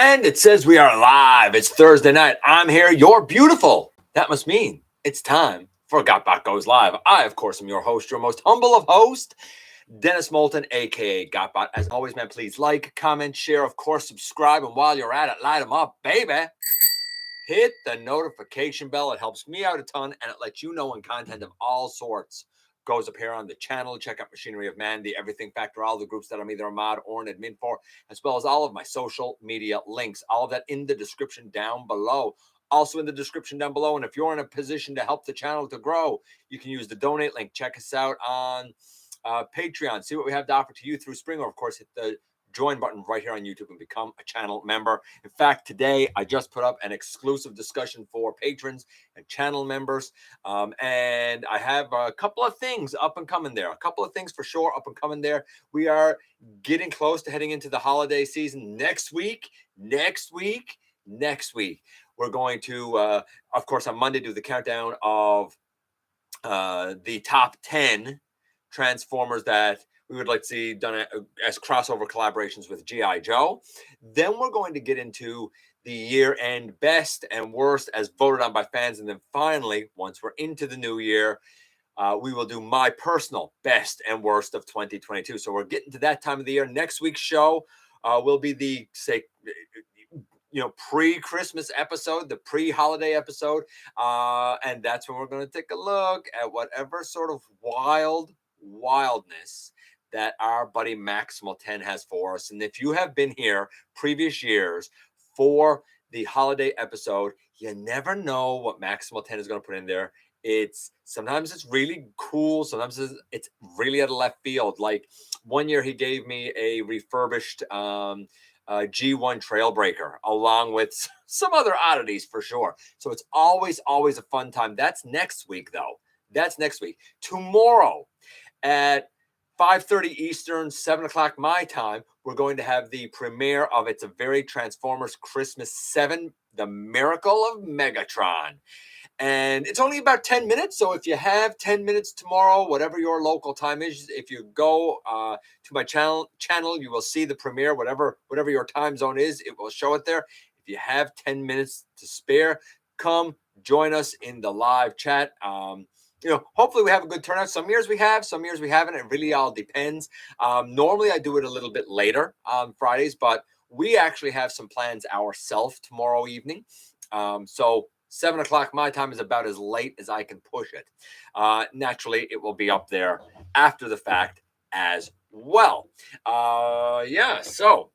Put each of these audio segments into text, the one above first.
And it says we are live. It's Thursday night. I'm here. You're beautiful. That must mean it's time for GotBot Goes Live. I, of course, am your host, your most humble of hosts, Dennis Moulton, a.k.a. GotBot. As always, man, please like, comment, share, of course, subscribe. And while you're at it, light them up, baby. Hit the notification bell. It helps me out a ton, and it lets you know when content of all sorts goes up here on the channel. Check out Machinery of Man, the Everything Factor, all the groups that I'm either a mod or an admin for, as well as all of my social media links. All of that in the description down below. Also in the description down below. And if you're in a position to help the channel to grow, you can use the donate link. Check us out on Patreon. See what we have to offer to you through Spring, or of course, hit the join button right here on YouTube and become a channel member. In fact, today I just put up an exclusive discussion for patrons and channel members. And I have a couple of things up and coming there. A couple of things for sure up and coming there. We are getting close to heading into the holiday season next week. We're going to, of course, on Monday, do the countdown of the top 10 Transformers that we would like to see done as crossover collaborations with G.I. Joe. Then we're going to get into the year-end best and worst as voted on by fans. And then finally, once we're into the new year, we will do my personal best and worst of 2022. So we're getting to that time of the year. Next week's show will be the, pre-Christmas episode, the pre-holiday episode. And that's when we're going to take a look at whatever sort of wildness that our buddy Maximal 10 has for us. And if you have been here previous years for the holiday episode, you never know what Maximal 10 is going to put in there. Sometimes it's really cool. Sometimes it's really out of left field. Like one year he gave me a refurbished G1 Trailbreaker along with some other oddities for sure. So it's always a fun time. That's next week though. That's next week. Tomorrow at 5:30 Eastern, 7 o'clock my time, we're going to have the premiere of It's a Very Transformers Christmas 7, The Miracle of Megatron. And it's only about 10 minutes. So if you have 10 minutes tomorrow, whatever your local time is, if you go to my channel, you will see the premiere, whatever your time zone is, it will show it there. If you have 10 minutes to spare, come join us in the live chat. Hopefully we have a good turnout. Some years we have, some years we haven't. It really all depends. Normally I do it a little bit later on Fridays, but we actually have some plans ourselves tomorrow evening. So 7 o'clock my time is about as late as I can push it. Naturally, it will be up there after the fact as well. So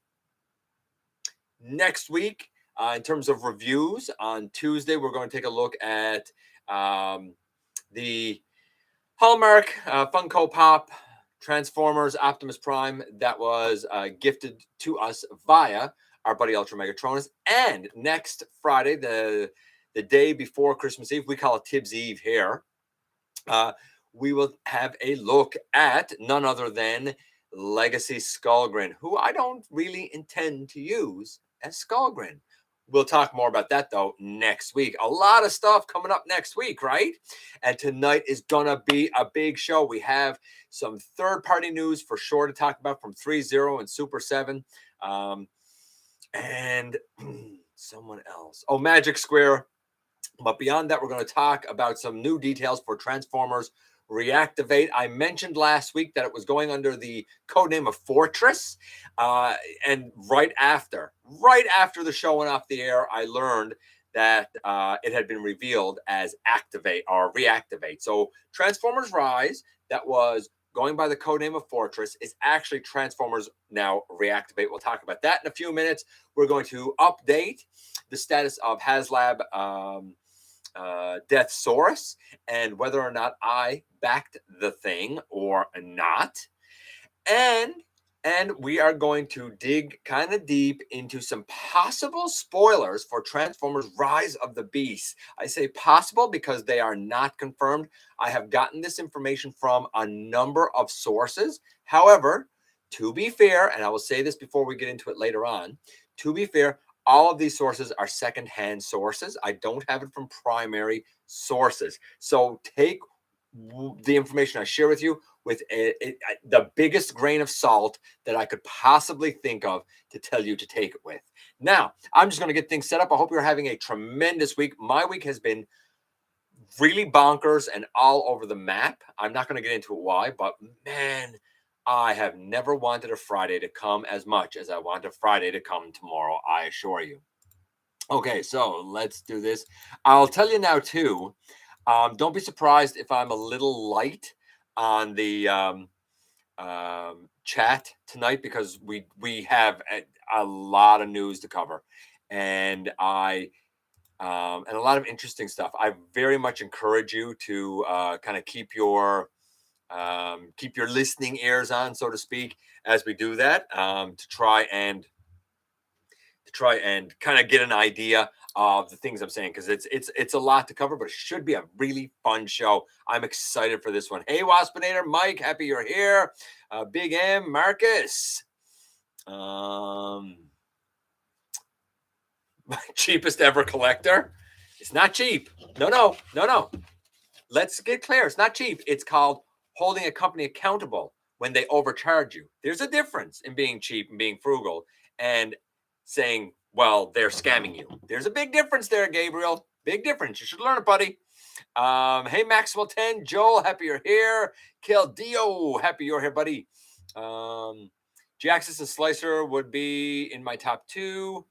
next week, in terms of reviews, on Tuesday, we're going to take a look at the Hallmark Funko Pop Transformers Optimus Prime that was gifted to us via our buddy Ultra Megatronus. And next Friday, the day before Christmas Eve, we call it Tibbs Eve here, we will have a look at none other than Legacy Skullgrin, who I don't really intend to use as Skullgrin. We'll talk more about that, though, next week. A lot of stuff coming up next week, right? And tonight is going to be a big show. We have some third-party news for sure to talk about from threezero and Super 7. And someone else. Oh, Magic Square. But beyond that, we're going to talk about some new details for Transformers Reactivate. I mentioned last week that it was going under the codename of Fortress. And right after the show went off the air, I learned that it had been revealed as Activate or Reactivate. So Transformers Rise, that was going by the codename of Fortress, is actually Transformers now Reactivate. We'll talk about that in a few minutes. We're going to update the status of Haslab Deathsaurus and whether or not I backed the thing or not. And we are going to dig kind of deep into some possible spoilers for Transformers Rise of the Beast. I say possible because they are not confirmed. I have gotten this information from a number of sources. However, to be fair, and I will say this before we get into it later on, to be fair, all of these sources are secondhand sources. I don't have it from primary sources. So take the information I share with you with the biggest grain of salt that I could possibly think of to tell you to take it with. Now, I'm just going to get things set up. I hope you're having a tremendous week. My week has been really bonkers and all over the map. I'm not going to get into why, but man, I have never wanted a Friday to come as much as I want a Friday to come tomorrow, I assure you. Okay, so let's do this. I'll tell you now, too. Don't be surprised if I'm a little light on the chat tonight because we have a lot of news to cover, and a lot of interesting stuff. I very much encourage you to kind of keep your listening ears on, so to speak, as we do that, to try and kind of get an idea of the things I'm saying, because it's a lot to cover, but it should be a really fun show. I'm excited for this one. Hey, Waspinator, Mike, happy you're here. Big M, Marcus. My cheapest ever collector. It's not cheap. No. Let's get clear. It's not cheap. It's called holding a company accountable when they overcharge you. There's a difference in being cheap and being frugal and saying, well, they're scamming you. There's a big difference there, Gabriel. Big difference. You should learn it, buddy. Hey, Maximal 10, Joel, happy you're here. Kill Dio, happy you're here, buddy. Jaxus and Slicer would be in my top 2.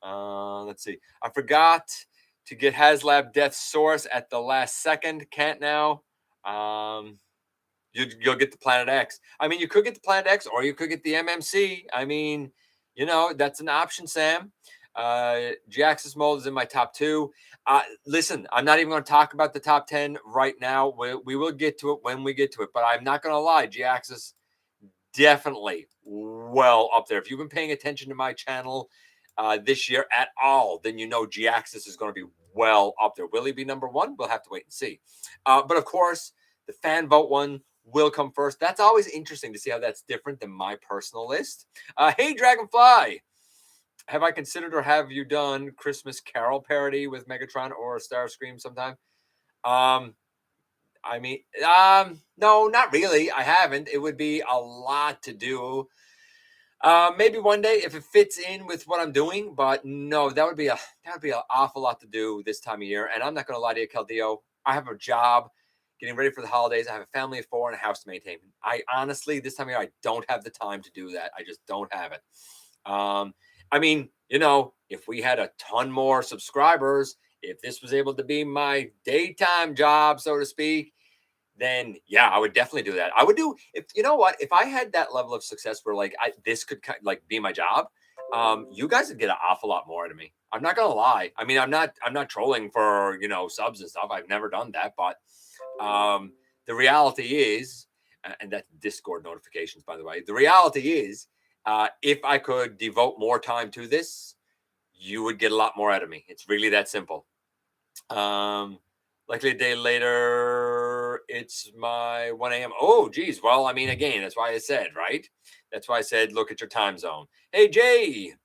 Let's see. I forgot to get Haslab Deathsaurus at the last second. Can't now. You'll get the Planet X. I mean, you could get the Planet X or you could get the MMC. I mean, that's an option, Sam. Jaxus Mold is in my top 2. Listen, I'm not even going to talk about the top 10 right now. We will get to it when we get to it, but I'm not going to lie. Jaxus definitely well up there. If you've been paying attention to my channel this year at all, then G-Axis is going to be well up there. Will he be number 1? We'll have to wait and see. But of course, the fan vote one will come first. That's always interesting to see how that's different than my personal list. Hey, Dragonfly. Have I considered or have you done Christmas Carol parody with Megatron or Starscream sometime? No, not really. I haven't. It would be a lot to do. Maybe one day if it fits in with what I'm doing, but no, that would be an awful lot to do this time of year. And I'm not going to lie to you, Caldeo. I have a job, getting ready for the holidays. I have a family of 4 and a house to maintain. I honestly, this time of year, I don't have the time to do that. I just don't have it. If we had a ton more subscribers, if this was able to be my daytime job, so to speak, then yeah, I would definitely do that. I would do, if I had that level of success where this could be my job, you guys would get an awful lot more out of me. I'm not gonna lie. I mean, I'm not trolling for subs and stuff. I've never done that, but the reality is, and that's Discord notifications, by the way. The reality is, if I could devote more time to this, you would get a lot more out of me. It's really that simple. Likely a day later, it's my 1 a.m. Oh, geez. Well, I mean, again, that's why I said, right? That's why I said, look at your time zone. Hey, Jay.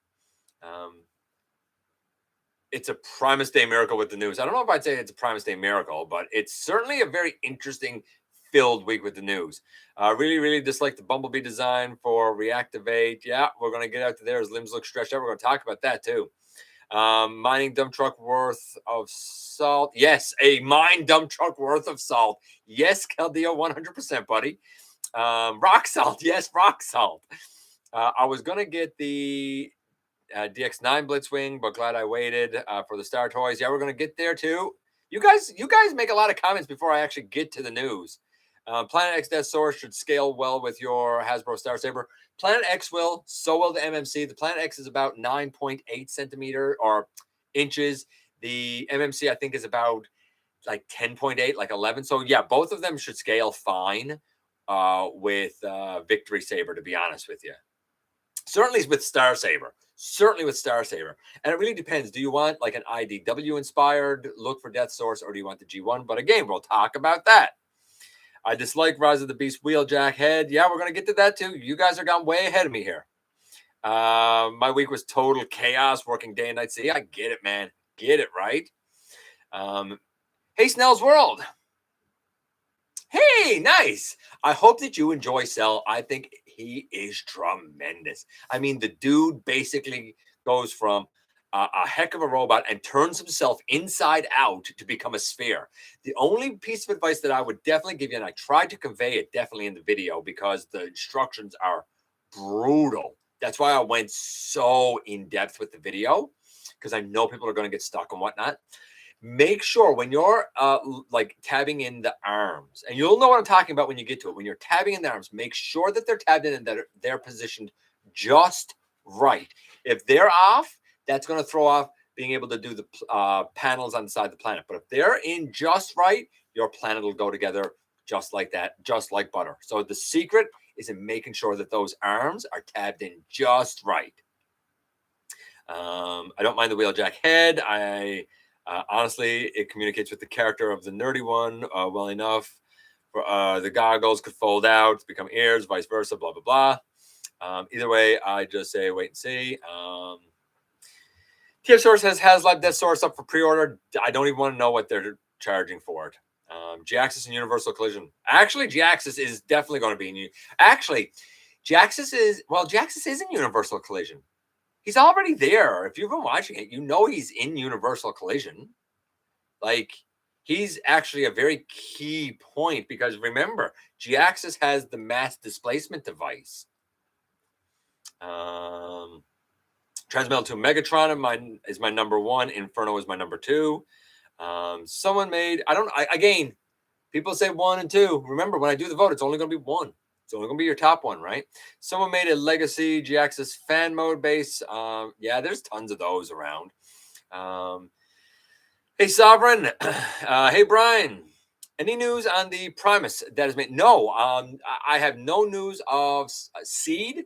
It's a Primus Day miracle with the news. I don't know if I'd say it's a Primus Day miracle, but it's certainly a very interesting filled week with the news. Really, really dislike the Bumblebee design for Reactivate. Yeah, we're going to get out to there. His limbs look stretched out. We're going to talk about that too. Mining dump truck worth of salt. Yes, a mine dump truck worth of salt. Yes, Caldeo, 100%, buddy. Rock salt. Yes, rock salt. I was going to get the DX9 Blitzwing, but glad I waited for the Star Toys. Yeah, we're going to get there too. You guys make a lot of comments before I actually get to the news. Planet X Deathsaurus should scale well with your Hasbro Star Saber. Planet X will, so will the MMC. The Planet X is about 9.8 centimeter or inches. The MMC, I think, is about 10.8, 11. So yeah, both of them should scale fine with Victory Saber, to be honest with you. Certainly with Star Saber. And it really depends. Do you want an IDW inspired look for Deathsaurus, or do you want the G1? But again, we'll talk about that. I dislike Rise of the Beast Wheeljack head. Yeah, we're going to get to that too. You guys are gone way ahead of me here. My week was total chaos, working day and night. See, I get it, man. Get it, right? Hey, Snell's World. Hey, nice. I hope that you enjoy Cell. I think he is tremendous. I mean, the dude basically goes from a heck of a robot and turns himself inside out to become a sphere. The only piece of advice that I would definitely give you, and I tried to convey it definitely in the video because the instructions are brutal. That's why I went so in depth with the video because I know people are going to get stuck and whatnot. Make sure when you're like tabbing in the arms, and you'll know what I'm talking about when you get to it. When you're tabbing in the arms, make sure that they're tabbed in and that they're positioned just right. If they're off, that's going to throw off being able to do the panels on the side of the planet. But if they're in just right, your planet will go together just like that, just like butter. So the secret is in making sure that those arms are tabbed in just right. I don't mind the wheeljack head. Honestly, it communicates with the character of the nerdy one well enough. For, the goggles could fold out, become ears, vice versa, blah, blah, blah. Either way, I just say wait and see. TF Source has Haslab Deathsaurus up for pre-order. I don't even want to know what they're charging for it. G-Axis and Universal Collision. Actually, G-Axis is definitely going to be in. Actually, G-Axis is in Universal Collision. He's already there. If you've been watching it, you know he's in Universal Collision. Like, he's actually a very key point because remember, G-Axis has the mass displacement device. Transmetal to Megatron is my number one. Inferno is my number two. Someone made, again, people say 1 and 2. Remember, when I do the vote, it's only going to be 1. It's only going to be your top one, right? Someone made a Legacy G-Axis fan mode base. Yeah, there's tons of those around. Hey, Sovereign. Hey, Brian. Any news on the Primus that is made? No, I have no news of Seed.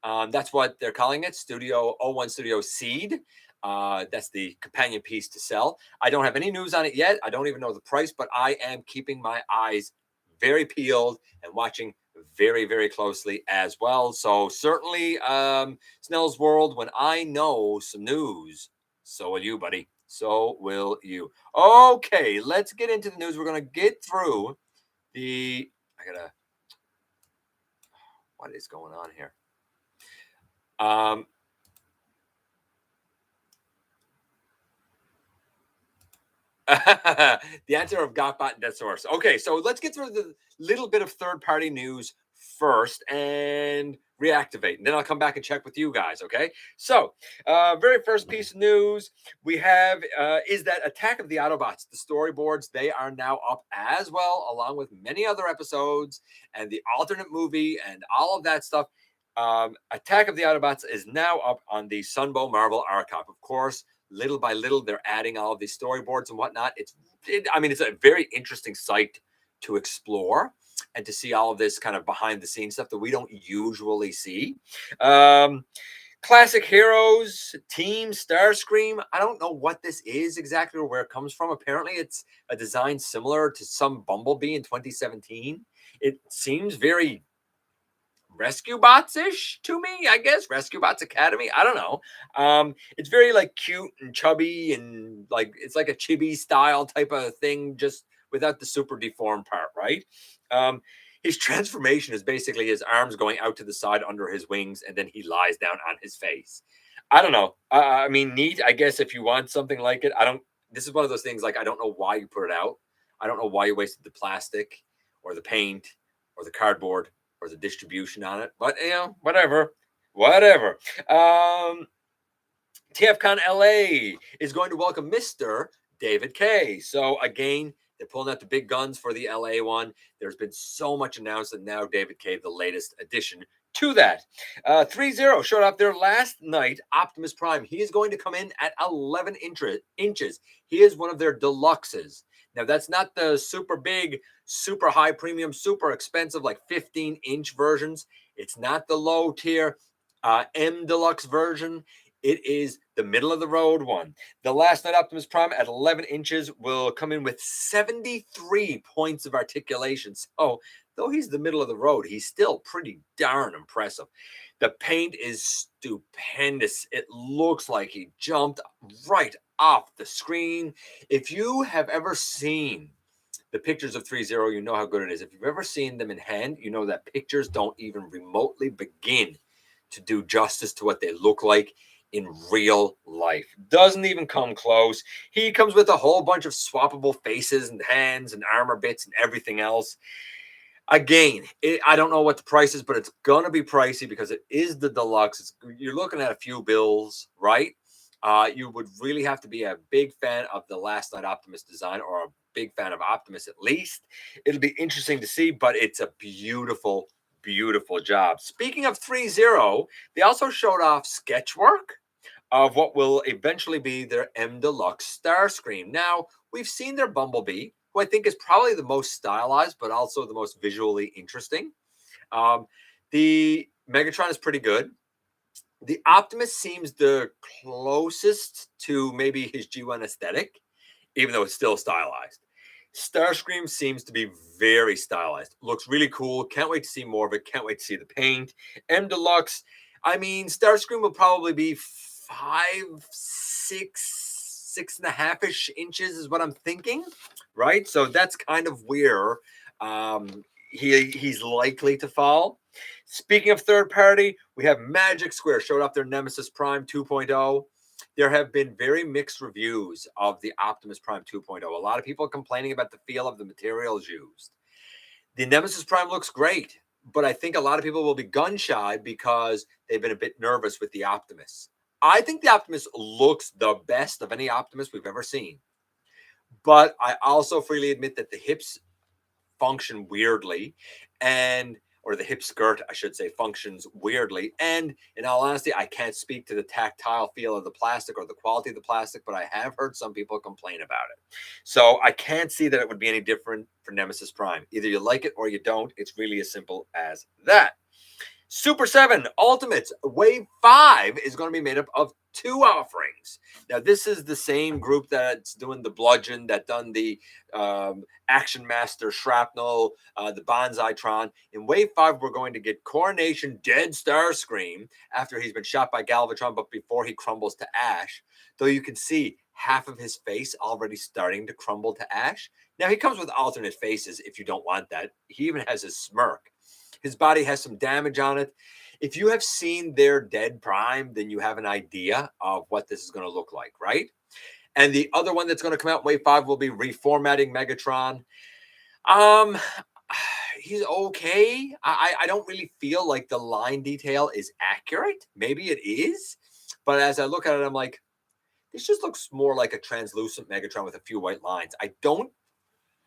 That's what they're calling it, Studio 01 Studio Seed. That's the companion piece to Cell. I don't have any news on it yet. I don't even know the price, but I am keeping my eyes very peeled and watching very, very closely as well. So certainly, Snell's World, when I know some news, so will you, buddy. So will you. Okay, let's get into the news. We're going to get through the... What is going on here? The answer of GotBot Deathsaurus. Okay, so let's get through the little bit of third-party news first and Reactivate, and then I'll come back and check with you guys. Okay, so very first piece of news we have is that Attack of the Autobots, the storyboards, they are now up as well, along with many other episodes and the alternate movie and all of that stuff. Attack of the Autobots is now up on the Sunbow Marvel Archive. Of course, little by little, they're adding all of these storyboards and whatnot. It's a very interesting site to explore and to see all of this kind of behind the scenes stuff that we don't usually see. Classic Heroes, Team Starscream. I don't know what this is exactly or where it comes from. Apparently, it's a design similar to some Bumblebee in 2017. It seems very Rescue Bots-ish to me, I guess. Rescue Bots Academy. I don't know. It's very like cute and chubby and like it's like a chibi style type of thing, just without the super deformed part, right? His transformation is basically his arms going out to the side under his wings, and then he lies down on his face. I don't know. I mean, neat, I guess, if you want something like it. This is one of those things like I don't know why you put it out. I don't know why you wasted the plastic or the paint or the cardboard or the distribution on it, but whatever. TFCon LA is going to welcome Mr. David K. So again, they're pulling out the big guns for the LA one. There's been so much announced, and now David K, the latest addition to that. threezero showed up there last night. Optimus Prime. He is going to come in at 11 inches. He is one of their deluxes. Now, that's not the super big, super high premium, super expensive, like 15-inch versions. It's not the low tier M Deluxe version. It is the middle of the road one. The last night Optimus Prime at 11 inches will come in with 73 points of articulation. So, though he's the middle of the road, he's still pretty darn impressive. The paint is stupendous. It looks like he jumped right off the screen. If you have ever seen the the pictures of threezero, you know how good it is. If you've ever seen them in hand, you know that pictures don't even remotely begin to do justice to what they look like in real life. Doesn't even come close. He comes with a whole bunch of swappable faces and hands and armor bits and everything else. Again, I don't know what the price is, but it's going to be pricey because it is the deluxe. You're looking at a few bills, right? You would really have to be a big fan of the Last Night Optimus design, or a big fan of Optimus at least. It'll be interesting to see, but it's a beautiful, beautiful job. Speaking of threezero, they also showed off sketch work of what will eventually be their M Deluxe Starscream. Now, we've seen their Bumblebee, who I think is probably the most stylized, but also the most visually interesting. The Megatron is pretty good. The Optimus seems the closest to maybe his G1 aesthetic, even though it's still stylized. Starscream seems to be very stylized. Looks really cool. Can't wait to see more of it. Can't wait to see the paint. M Deluxe. I mean, Starscream will probably be 6.5 inches is what I'm thinking, right? So that's kind of where he's likely to fall. Speaking of third party, we have Magic Square showed off their Nemesis Prime 2.0. There have been very mixed reviews of the Optimus Prime 2.0. A lot of people complaining about the feel of the materials used. The Nemesis Prime looks great, but I think a lot of people will be gun shy because they've been a bit nervous with the Optimus. I think the Optimus looks the best of any Optimus we've ever seen. But I also freely admit that the hips function weirdly, or the hip skirt, I should say, functions weirdly. And in all honesty, I can't speak to the tactile feel of the plastic or the quality of the plastic, but I have heard some people complain about it. So I can't see that it would be any different for Nemesis Prime. Either you like it or you don't. It's really as simple as that. Super 7 Ultimates Wave 5 is going to be made up of 2 offerings. Now, this is the same group that's doing the Bludgeon, that done the Action Master Shrapnel, the Bonsai-tron. In Wave 5, we're going to get Coronation Dead Starscream after he's been shot by Galvatron, but before he crumbles to ash. Though you can see half of his face already starting to crumble to ash. Now, he comes with alternate faces if you don't want that. He even has his smirk. His body has some damage on it. If you have seen their Dead Prime, then you have an idea of what this is going to look like, right? And the other one that's going to come out in Wave 5 will be Reformatting Megatron. He's okay. I don't really feel like the line detail is accurate. Maybe it is. But as I look at it, I'm like, this just looks more like a translucent Megatron with a few white lines. I don't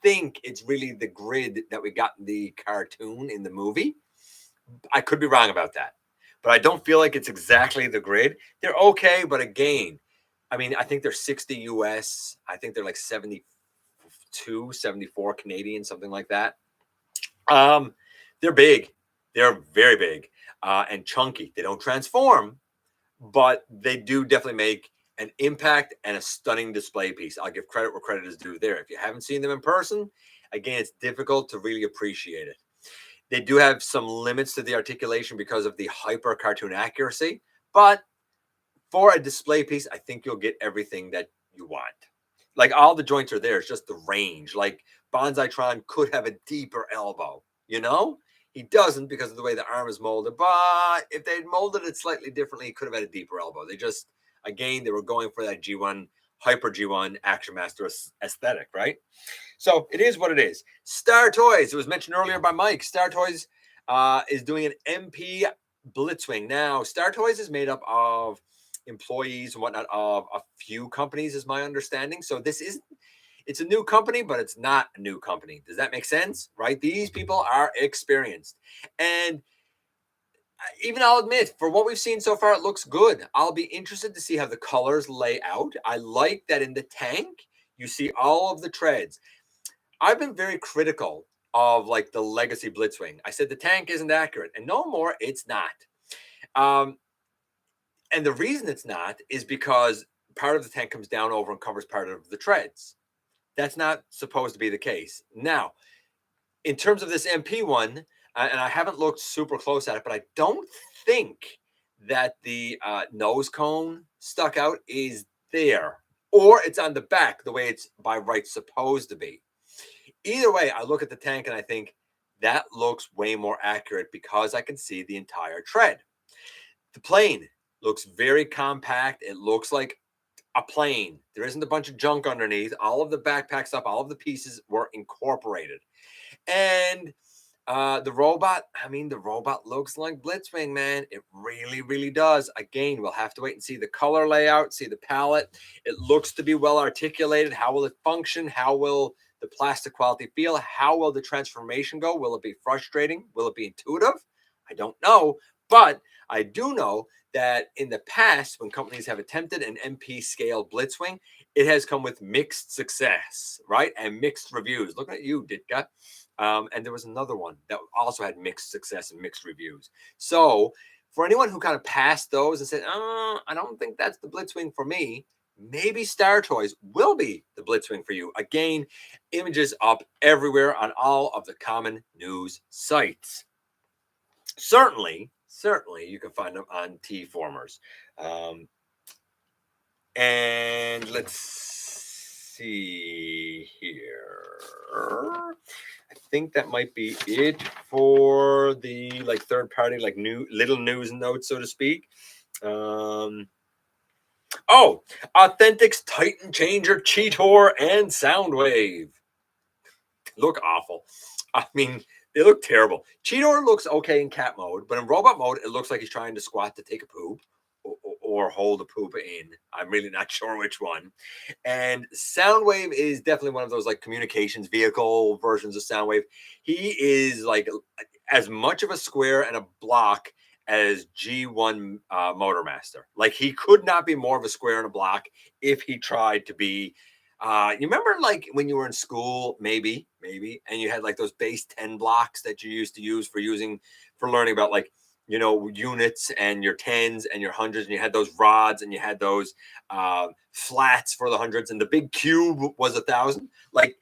think it's really the grid that we got in the cartoon in the movie. I could be wrong about that, but I don't feel like it's exactly the grid. They're okay, but again, I mean, I think they're 60 US. I think they're like 72, 74 Canadian, something like that. They're big. They're very big and chunky. They don't transform, but they do definitely make an impact and a stunning display piece. I'll give credit where credit is due there. If you haven't seen them in person, again, it's difficult to really appreciate it. They do have some limits to the articulation because of the hyper cartoon accuracy, but for a display piece, I think you'll get everything that you want. Like, all the joints are there. It's just the range. Like, Bonsai-tron could have a deeper elbow, you know? He doesn't because of the way the arm is molded, but if they'd molded it slightly differently, he could have had a deeper elbow. They just, again, they were going for that G1, Hyper G1 Action Master aesthetic, right? So it is what it is. Star Toys, it was mentioned earlier by Mike. Star Toys is doing an MP Blitzwing. Now, Star Toys is made up of employees and whatnot of a few companies, is my understanding. So this isn't, it's a new company, but it's not a new company. Does that make sense? Right? These people are experienced. And even I'll admit, for what we've seen so far, it looks good. I'll be interested to see how the colors lay out. I like that in the tank, you see all of the treads. I've been very critical of like the Legacy Blitzwing. I said the tank isn't accurate, and no more, it's not. And the reason it's not is because part of the tank comes down over and covers part of the treads. That's not supposed to be the case. Now, in terms of this MP one, and I haven't looked super close at it, but I don't think that the nose cone stuck out is there, or it's on the back the way it's by right supposed to be. Either way, I look at the tank and I think that looks way more accurate because I can see the entire tread. The plane looks very compact. It looks like a plane. There isn't a bunch of junk underneath. All of the backpack stuff, all of the pieces were incorporated. And the robot, I mean, the robot looks like Blitzwing, man. It really, really does. Again, we'll have to wait and see the color layout, see the palette. It looks to be well articulated. How will it function? How will the plastic quality feel? How will the transformation go? Will it be frustrating? Will it be intuitive? I don't know. But I do know that in the past, when companies have attempted an MP scale Blitzwing, it has come with mixed success, right? And mixed reviews. Look at you, Ditka. And there was another one that also had mixed success and mixed reviews. So for anyone who kind of passed those and said, oh, I don't think that's the Blitzwing for me, maybe Star Toys will be the Blitzwing for you. Again, images up everywhere on all of the common news sites. Certainly, you can find them on T-Formers. And let's see here. I think that might be it for the like third party, like new little news notes, so to speak. Oh, Authentics Titan Changer, Cheetor, and Soundwave look awful. I mean, they look terrible. Cheetor looks okay in cat mode, but in robot mode, it looks like he's trying to squat to take a poop or hold a poop in. I'm really not sure which one. And Soundwave is definitely one of those like communications vehicle versions of Soundwave. He is like as much of a square and a block as G1 Motormaster. Like he could not be more of a square and a block if he tried to be. You remember like when you were in school, maybe, and you had like those base 10 blocks that you used to use for learning about like, you know, units and your tens and your hundreds, and you had those rods and you had those flats for the hundreds, and the big cube was 1,000. Like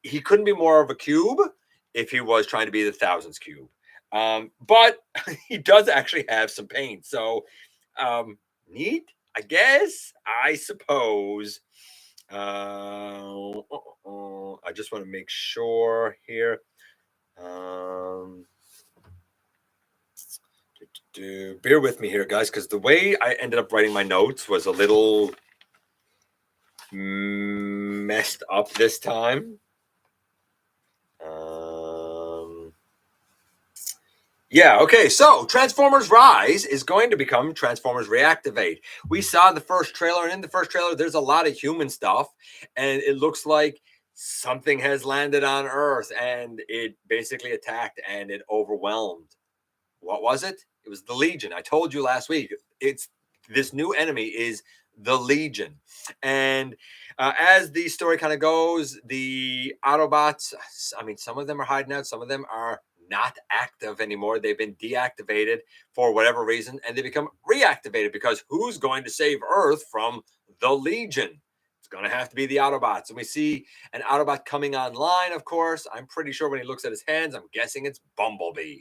he couldn't be more of a cube if he was trying to be the thousands cube. But he does actually have some paint. So neat, I guess, I suppose. I just want to make sure here. Bear with me here, guys, because the way I ended up writing my notes was a little messed up this time. Yeah, okay, so Transformers Rise is going to become Transformers Reactivate. We saw the first trailer, and in the first trailer, there's a lot of human stuff, and it looks like something has landed on Earth, and it basically attacked, and it overwhelmed. What was it? It was the Legion. I told you last week, it's this new enemy is the Legion. And as the story kind of goes, the Autobots, I mean, some of them are hiding out, some of them are not active anymore. They've been deactivated for whatever reason, and they become reactivated because who's going to save Earth from the Legion? It's going to have to be the Autobots. And we see an Autobot coming online, of course. I'm pretty sure when he looks at his hands, I'm guessing it's Bumblebee.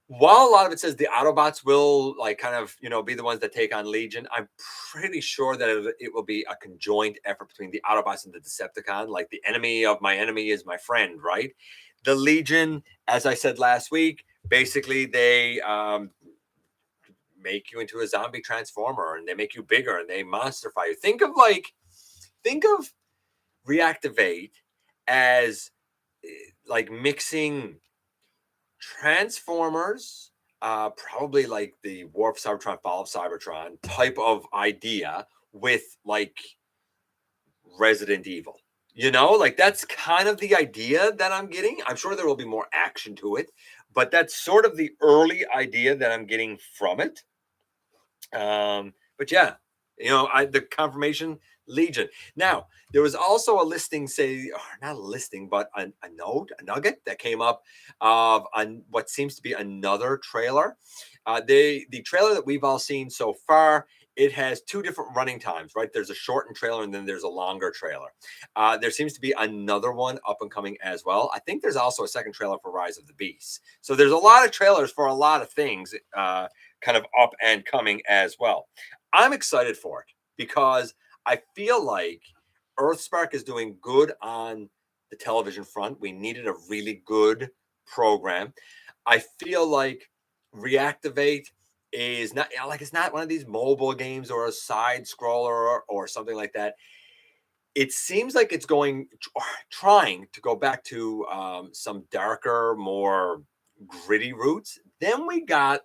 While a lot of it says the Autobots will like kind of, you know, be the ones that take on Legion, I'm pretty sure that it will be a conjoined effort between the Autobots and the Decepticon. Like the enemy of my enemy is my friend, right? The Legion, as I said last week, basically they make you into a zombie transformer, and they make you bigger, and they monsterify you. Think of Reactivate as like mixing Transformers, probably like the War of Cybertron, Fall of Cybertron type of idea with like Resident Evil. You know, like that's kind of the idea that I'm getting. I'm sure there will be more action to it, but that's sort of the early idea that I'm getting from it. But yeah, you know, the confirmation Legion. Now, there was also a listing, or not a listing, but a nugget that came up of what seems to be another trailer. The trailer that we've all seen so far, it has two different running times, right? There's a shortened trailer and then there's a longer trailer. There seems to be another one up and coming as well. I think there's also a second trailer for Rise of the Beast. So there's a lot of trailers for a lot of things kind of up and coming as well. I'm excited for it because I feel like Earthspark is doing good on the television front. We needed a really good program. I feel like Reactivate is not like it's not one of these mobile games or a side scroller or something like that. It seems like it's trying to go back to some darker, more gritty roots. Then we got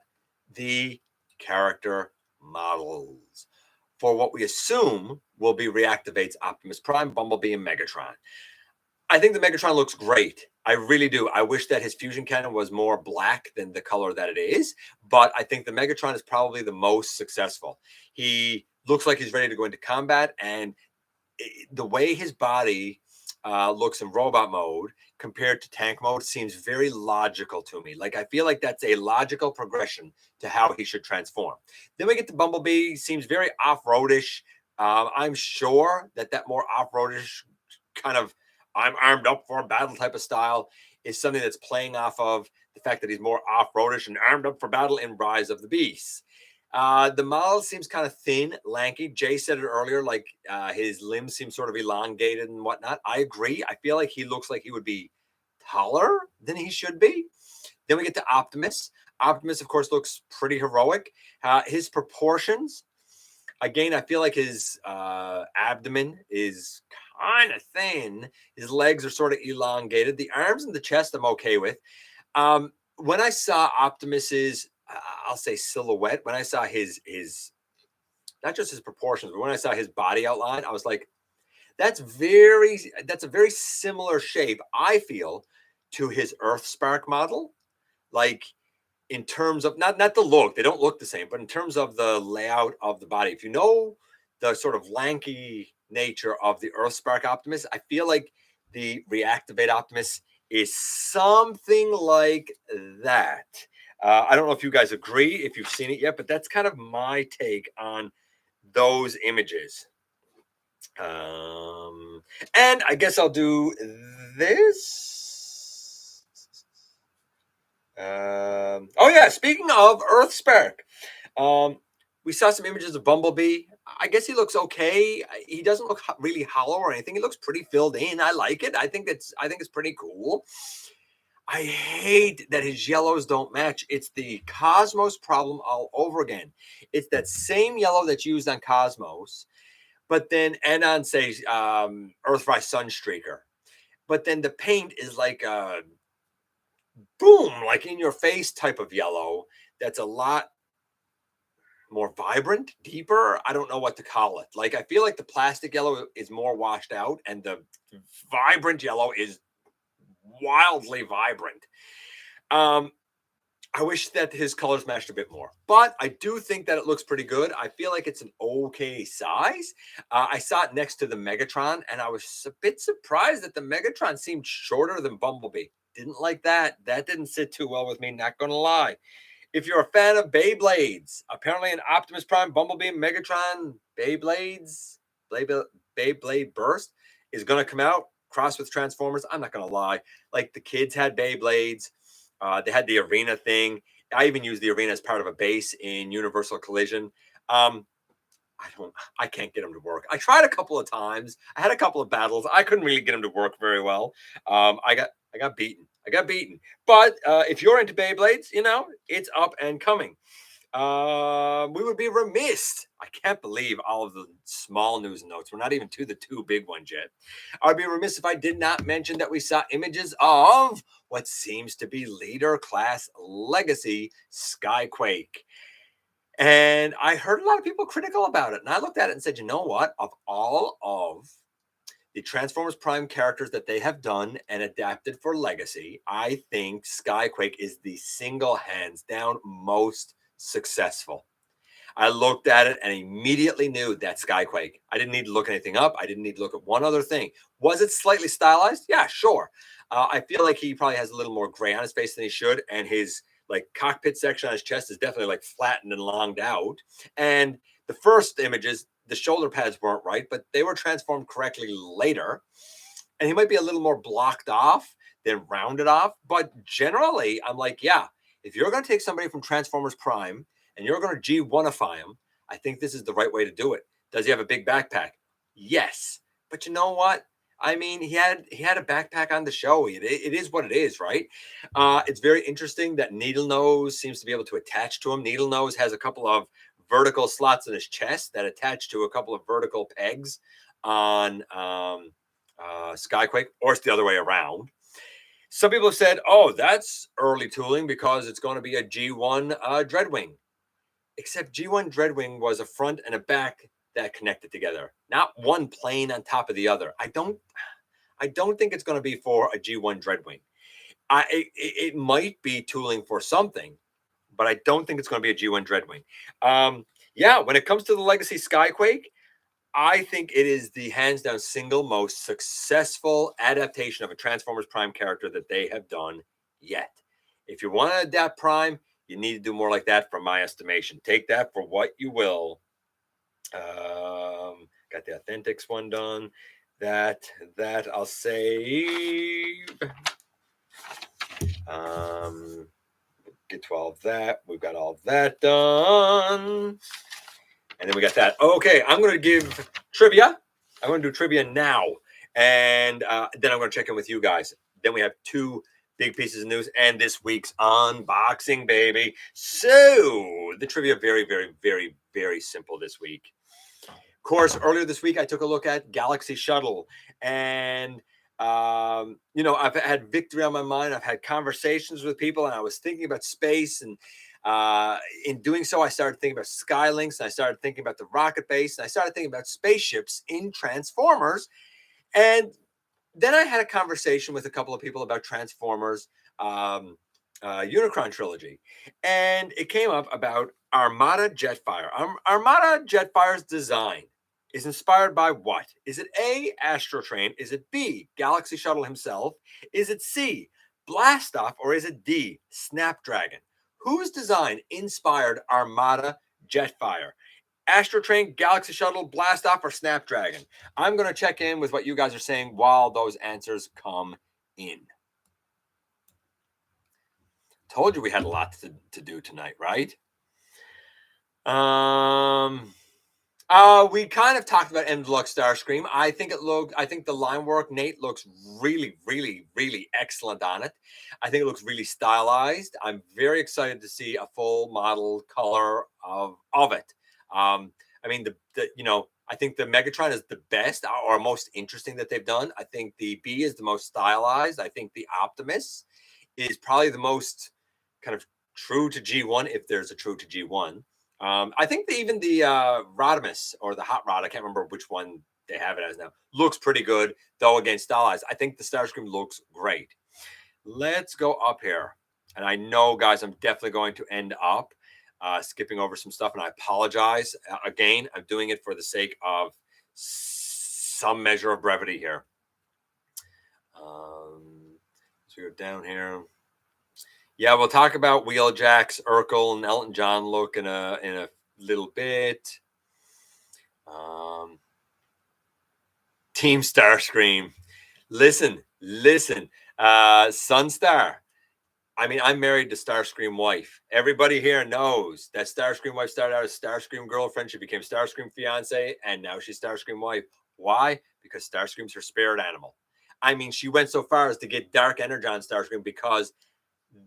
the character models for what we assume will be Reactivate's Optimus Prime, Bumblebee, and Megatron. I think the Megatron looks great. I really do. I wish that his fusion cannon was more black than the color that it is, but I think the Megatron is probably the most successful. He looks like he's ready to go into combat, and the way his body looks in robot mode compared to tank mode seems very logical to me. Like, I feel like that's a logical progression to how he should transform. Then we get to Bumblebee, seems very off-roadish. I'm sure that more off-roadish kind of I'm armed up for a battle type of style is something that's playing off of the fact that he's more off-roadish and armed up for battle in Rise of the Beasts. The model seems kind of thin, lanky. Jay said it earlier, like his limbs seem sort of elongated and whatnot. I agree. I feel like he looks like he would be taller than he should be. Then we get to Optimus. Optimus, of course, looks pretty heroic. His proportions, again, I feel like his abdomen is kind of thin. His legs are sort of elongated. The arms and the chest I'm okay with. When I saw Optimus's, I'll say silhouette, when I saw his not just his proportions, but when I saw his body outline, I was like, that's a very similar shape, I feel, to his Earthspark model. Like, in terms of not the look, they don't look the same, but in terms of the layout of the body. If you know the sort of lanky nature of the Earthspark Optimus, I feel like the Reactivate Optimus is something like that. I don't know if you guys agree, if you've seen it yet, but that's kind of my take on those images. And I guess I'll do this. Oh yeah, speaking of Earthspark, we saw some images of Bumblebee. I guess he looks okay. He doesn't look really hollow or anything. He looks pretty filled in. I like it. I think it's pretty cool. I hate that his yellows don't match. It's the Cosmos problem all over again. It's that same yellow that's used on Cosmos, but then and on say Earthrise Sunstreaker. But then the paint is like a boom, like in your face type of yellow that's a lot more vibrant, deeper. I don't know what to call it. Like, I feel like the plastic yellow is more washed out and the vibrant yellow is wildly vibrant. I wish that his colors matched a bit more, but I do think that it looks pretty good. I feel like it's an okay size. I saw it next to the Megatron, and I was a bit surprised that the Megatron seemed shorter than Bumblebee. Didn't like that. That didn't sit too well with me, not gonna lie. If you're a fan of Beyblades, apparently an Optimus Prime, Bumblebee, Megatron, Beyblade Burst is going to come out, cross with Transformers. I'm not going to lie. Like, the kids had Beyblades. They had the arena thing. I even used the arena as part of a base in Universal Collision. I can't get them to work. I tried a couple of times. I had a couple of battles. I couldn't really get them to work very well. I got beaten. But if you're into Beyblades, it's up and coming. We would be remiss. I can't believe all of the small news notes. We're not even to the two big ones yet. I'd be remiss if I did not mention that we saw images of what seems to be Leader Class Legacy Skyquake. And I heard a lot of people critical about it. And I looked at it and said, you know what? Of all of the Transformers Prime characters that they have done and adapted for Legacy, I think Skyquake is the single hands down most successful. I looked at it and immediately knew that Skyquake. I didn't need to look anything up. I didn't need to look at one other thing. Was it slightly stylized? Yeah, sure. I feel like he probably has a little more gray on his face than he should, and his like cockpit section on his chest is definitely like flattened and longed out. And the first images, the shoulder pads weren't right, but they were transformed correctly later. And he might be a little more blocked off than rounded off. But generally, I'm like, yeah, if you're going to take somebody from Transformers Prime and you're going to G1ify him, I think this is the right way to do it. Does he have a big backpack? Yes. But you know what? I mean, he had a backpack on the show. It is what it is, right? It's very interesting that Needle Nose seems to be able to attach to him. Needle Nose has a couple of vertical slots in his chest that attach to a couple of vertical pegs on Skyquake, or it's the other way around. Some people have said, "Oh, that's early tooling because it's going to be a G1 Dreadwing." Except G1 Dreadwing was a front and a back that connected together, not one plane on top of the other. I don't think it's going to be for a G1 Dreadwing. It might be tooling for something, but I don't think it's going to be a G1 Dreadwing. Yeah, when it comes to the Legacy Skyquake, I think it is the hands down single most successful adaptation of a Transformers Prime character that they have done yet. If you want to adapt Prime, you need to do more like that, from my estimation. Take that for what you will. Got the Authentics one done. That I'll save. Get 12 that. We've got all that done. And then we got that. Okay, I'm going to give trivia. I'm going to do trivia now. And then I'm going to check in with you guys. Then we have 2 big pieces of news and this week's unboxing, baby. So the trivia, very, very, very, very simple this week. Of course, earlier this week, I took a look at Galaxy Shuttle. And, I've had victory on my mind. I've had conversations with people, and I was thinking about space. And in doing so, I started thinking about Skylinks, and I started thinking about the rocket base, and I started thinking about spaceships in Transformers. And then I had a conversation with a couple of people about Transformers Unicron trilogy, and it came up about Armada Jetfire. Armada Jetfire's design is inspired by what? Is it A, Astrotrain? Is it B, Galaxy Shuttle himself? Is it C, Blastoff? Or is it D, Snapdragon? Whose design inspired Armada Jetfire? Astrotrain, Galaxy Shuttle, Blastoff, or Snapdragon? I'm going to check in with what you guys are saying while those answers come in. Told you we had a lot to do tonight, right? We kind of talked about M Deluxe Starscream. I think the line work, Nate, looks really, really, really excellent on it. I think it looks really stylized. I'm very excited to see a full model color of it. I mean, I think the Megatron is the best or most interesting that they've done. I think the B is the most stylized. I think the Optimus is probably the most kind of true to G1, if there's a true to G1. I think even the Rodimus, or the Hot Rod, I can't remember which one they have it as now, looks pretty good, though again stylized. I think the Starscream looks great. Let's go up here. And I know, guys, I'm definitely going to end up skipping over some stuff, and I apologize. Again, I'm doing it for the sake of some measure of brevity here. So we go down here. Yeah, we'll talk about Wheeljack's Urkel and Elton John look in a little bit. Team Starscream. Listen. Sunstar. I mean, I'm married to Starscream wife. Everybody here knows that Starscream wife started out as Starscream girlfriend. She became Starscream fiance, and now she's Starscream wife. Why? Because Starscream's her spirit animal. I mean, she went so far as to get Dark Energon Starscream because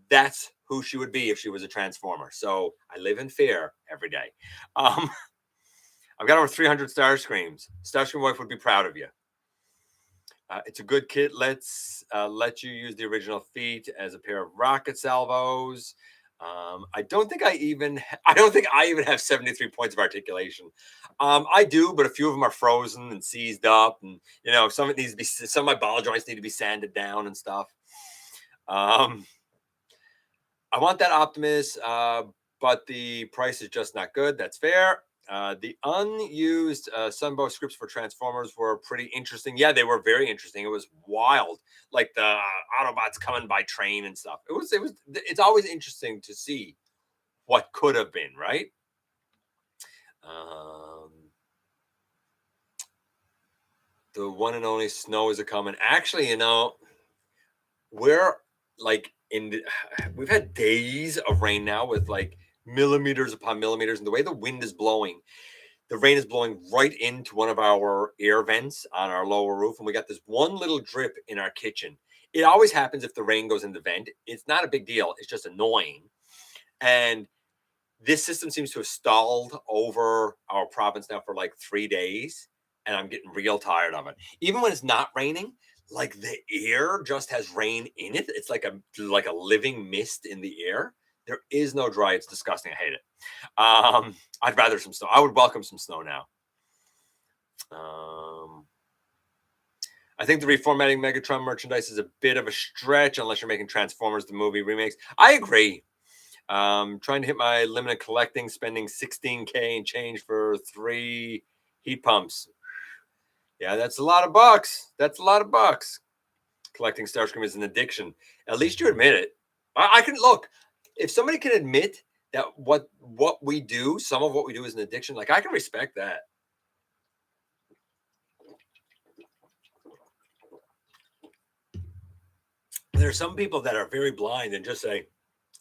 that's who she would be if she was a Transformer. So I live in fear every day. I've got over 300 Starscreams. Starscream wife would be proud of you. It's a good kit. Let's let you use the original feet as a pair of rocket salvos. I don't think I even have 73 points of articulation. I do, but a few of them are frozen and seized up, and some of my ball joints need to be sanded down and stuff. I want that Optimus, but the price is just not good. That's fair. The unused Sunbow scripts for Transformers were pretty interesting. Yeah, they were very interesting. It was wild, like the Autobots coming by train and stuff. It's always interesting to see what could have been, right? The one and only snow is a coming. Actually, we're like we've had days of rain now with like millimeters upon millimeters, and the way the wind is blowing, the rain is blowing right into one of our air vents on our lower roof, and we got this one little drip in our kitchen. It always happens if the rain goes in the vent. It's not a big deal. It's just annoying. And this system seems to have stalled over our province now for like 3 days, and I'm getting real tired of it. Even when it's not raining, like the air just has rain in it. It's like a living mist in the air. There is no dry. It's disgusting. I hate it. I'd rather some snow. I would welcome some snow now. I think the reformatting Megatron merchandise is a bit of a stretch unless you're making Transformers the movie remakes. I agree. Trying to hit my limited collecting, spending $16K and change for 3 heat pumps. Yeah, that's a lot of bucks. That's a lot of bucks. Collecting Starscream is an addiction. At least you admit it. I can look. If somebody can admit that what we do, some of what we do is an addiction, like I can respect that. There are some people that are very blind and just say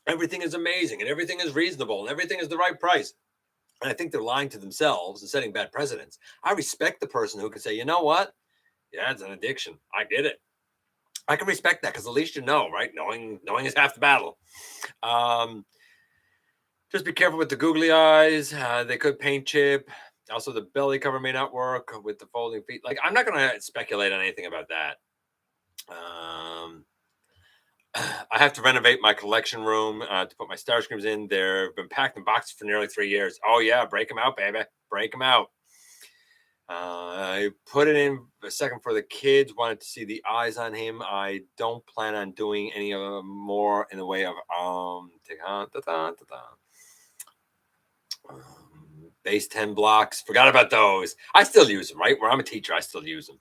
everything is amazing and everything is reasonable and everything is the right price. And I think they're lying to themselves and setting bad precedents. I respect the person who can say, you know what? Yeah, it's an addiction. I get it. I can respect that because at least you know, right? Knowing is half the battle. Just be careful with the googly eyes. They could paint chip. Also, the belly cover may not work with the folding feet. Like, I'm not going to speculate on anything about that. I have to renovate my collection room to put my Starscreams in. They've been packed in boxes for nearly 3 years. Oh, yeah. Break them out, baby. Break them out. I put it in a second for the kids. Wanted to see the eyes on him. I don't plan on doing any more in the way of base 10 blocks. Forgot about those. I still use them, right? Where I'm a teacher, I still use them.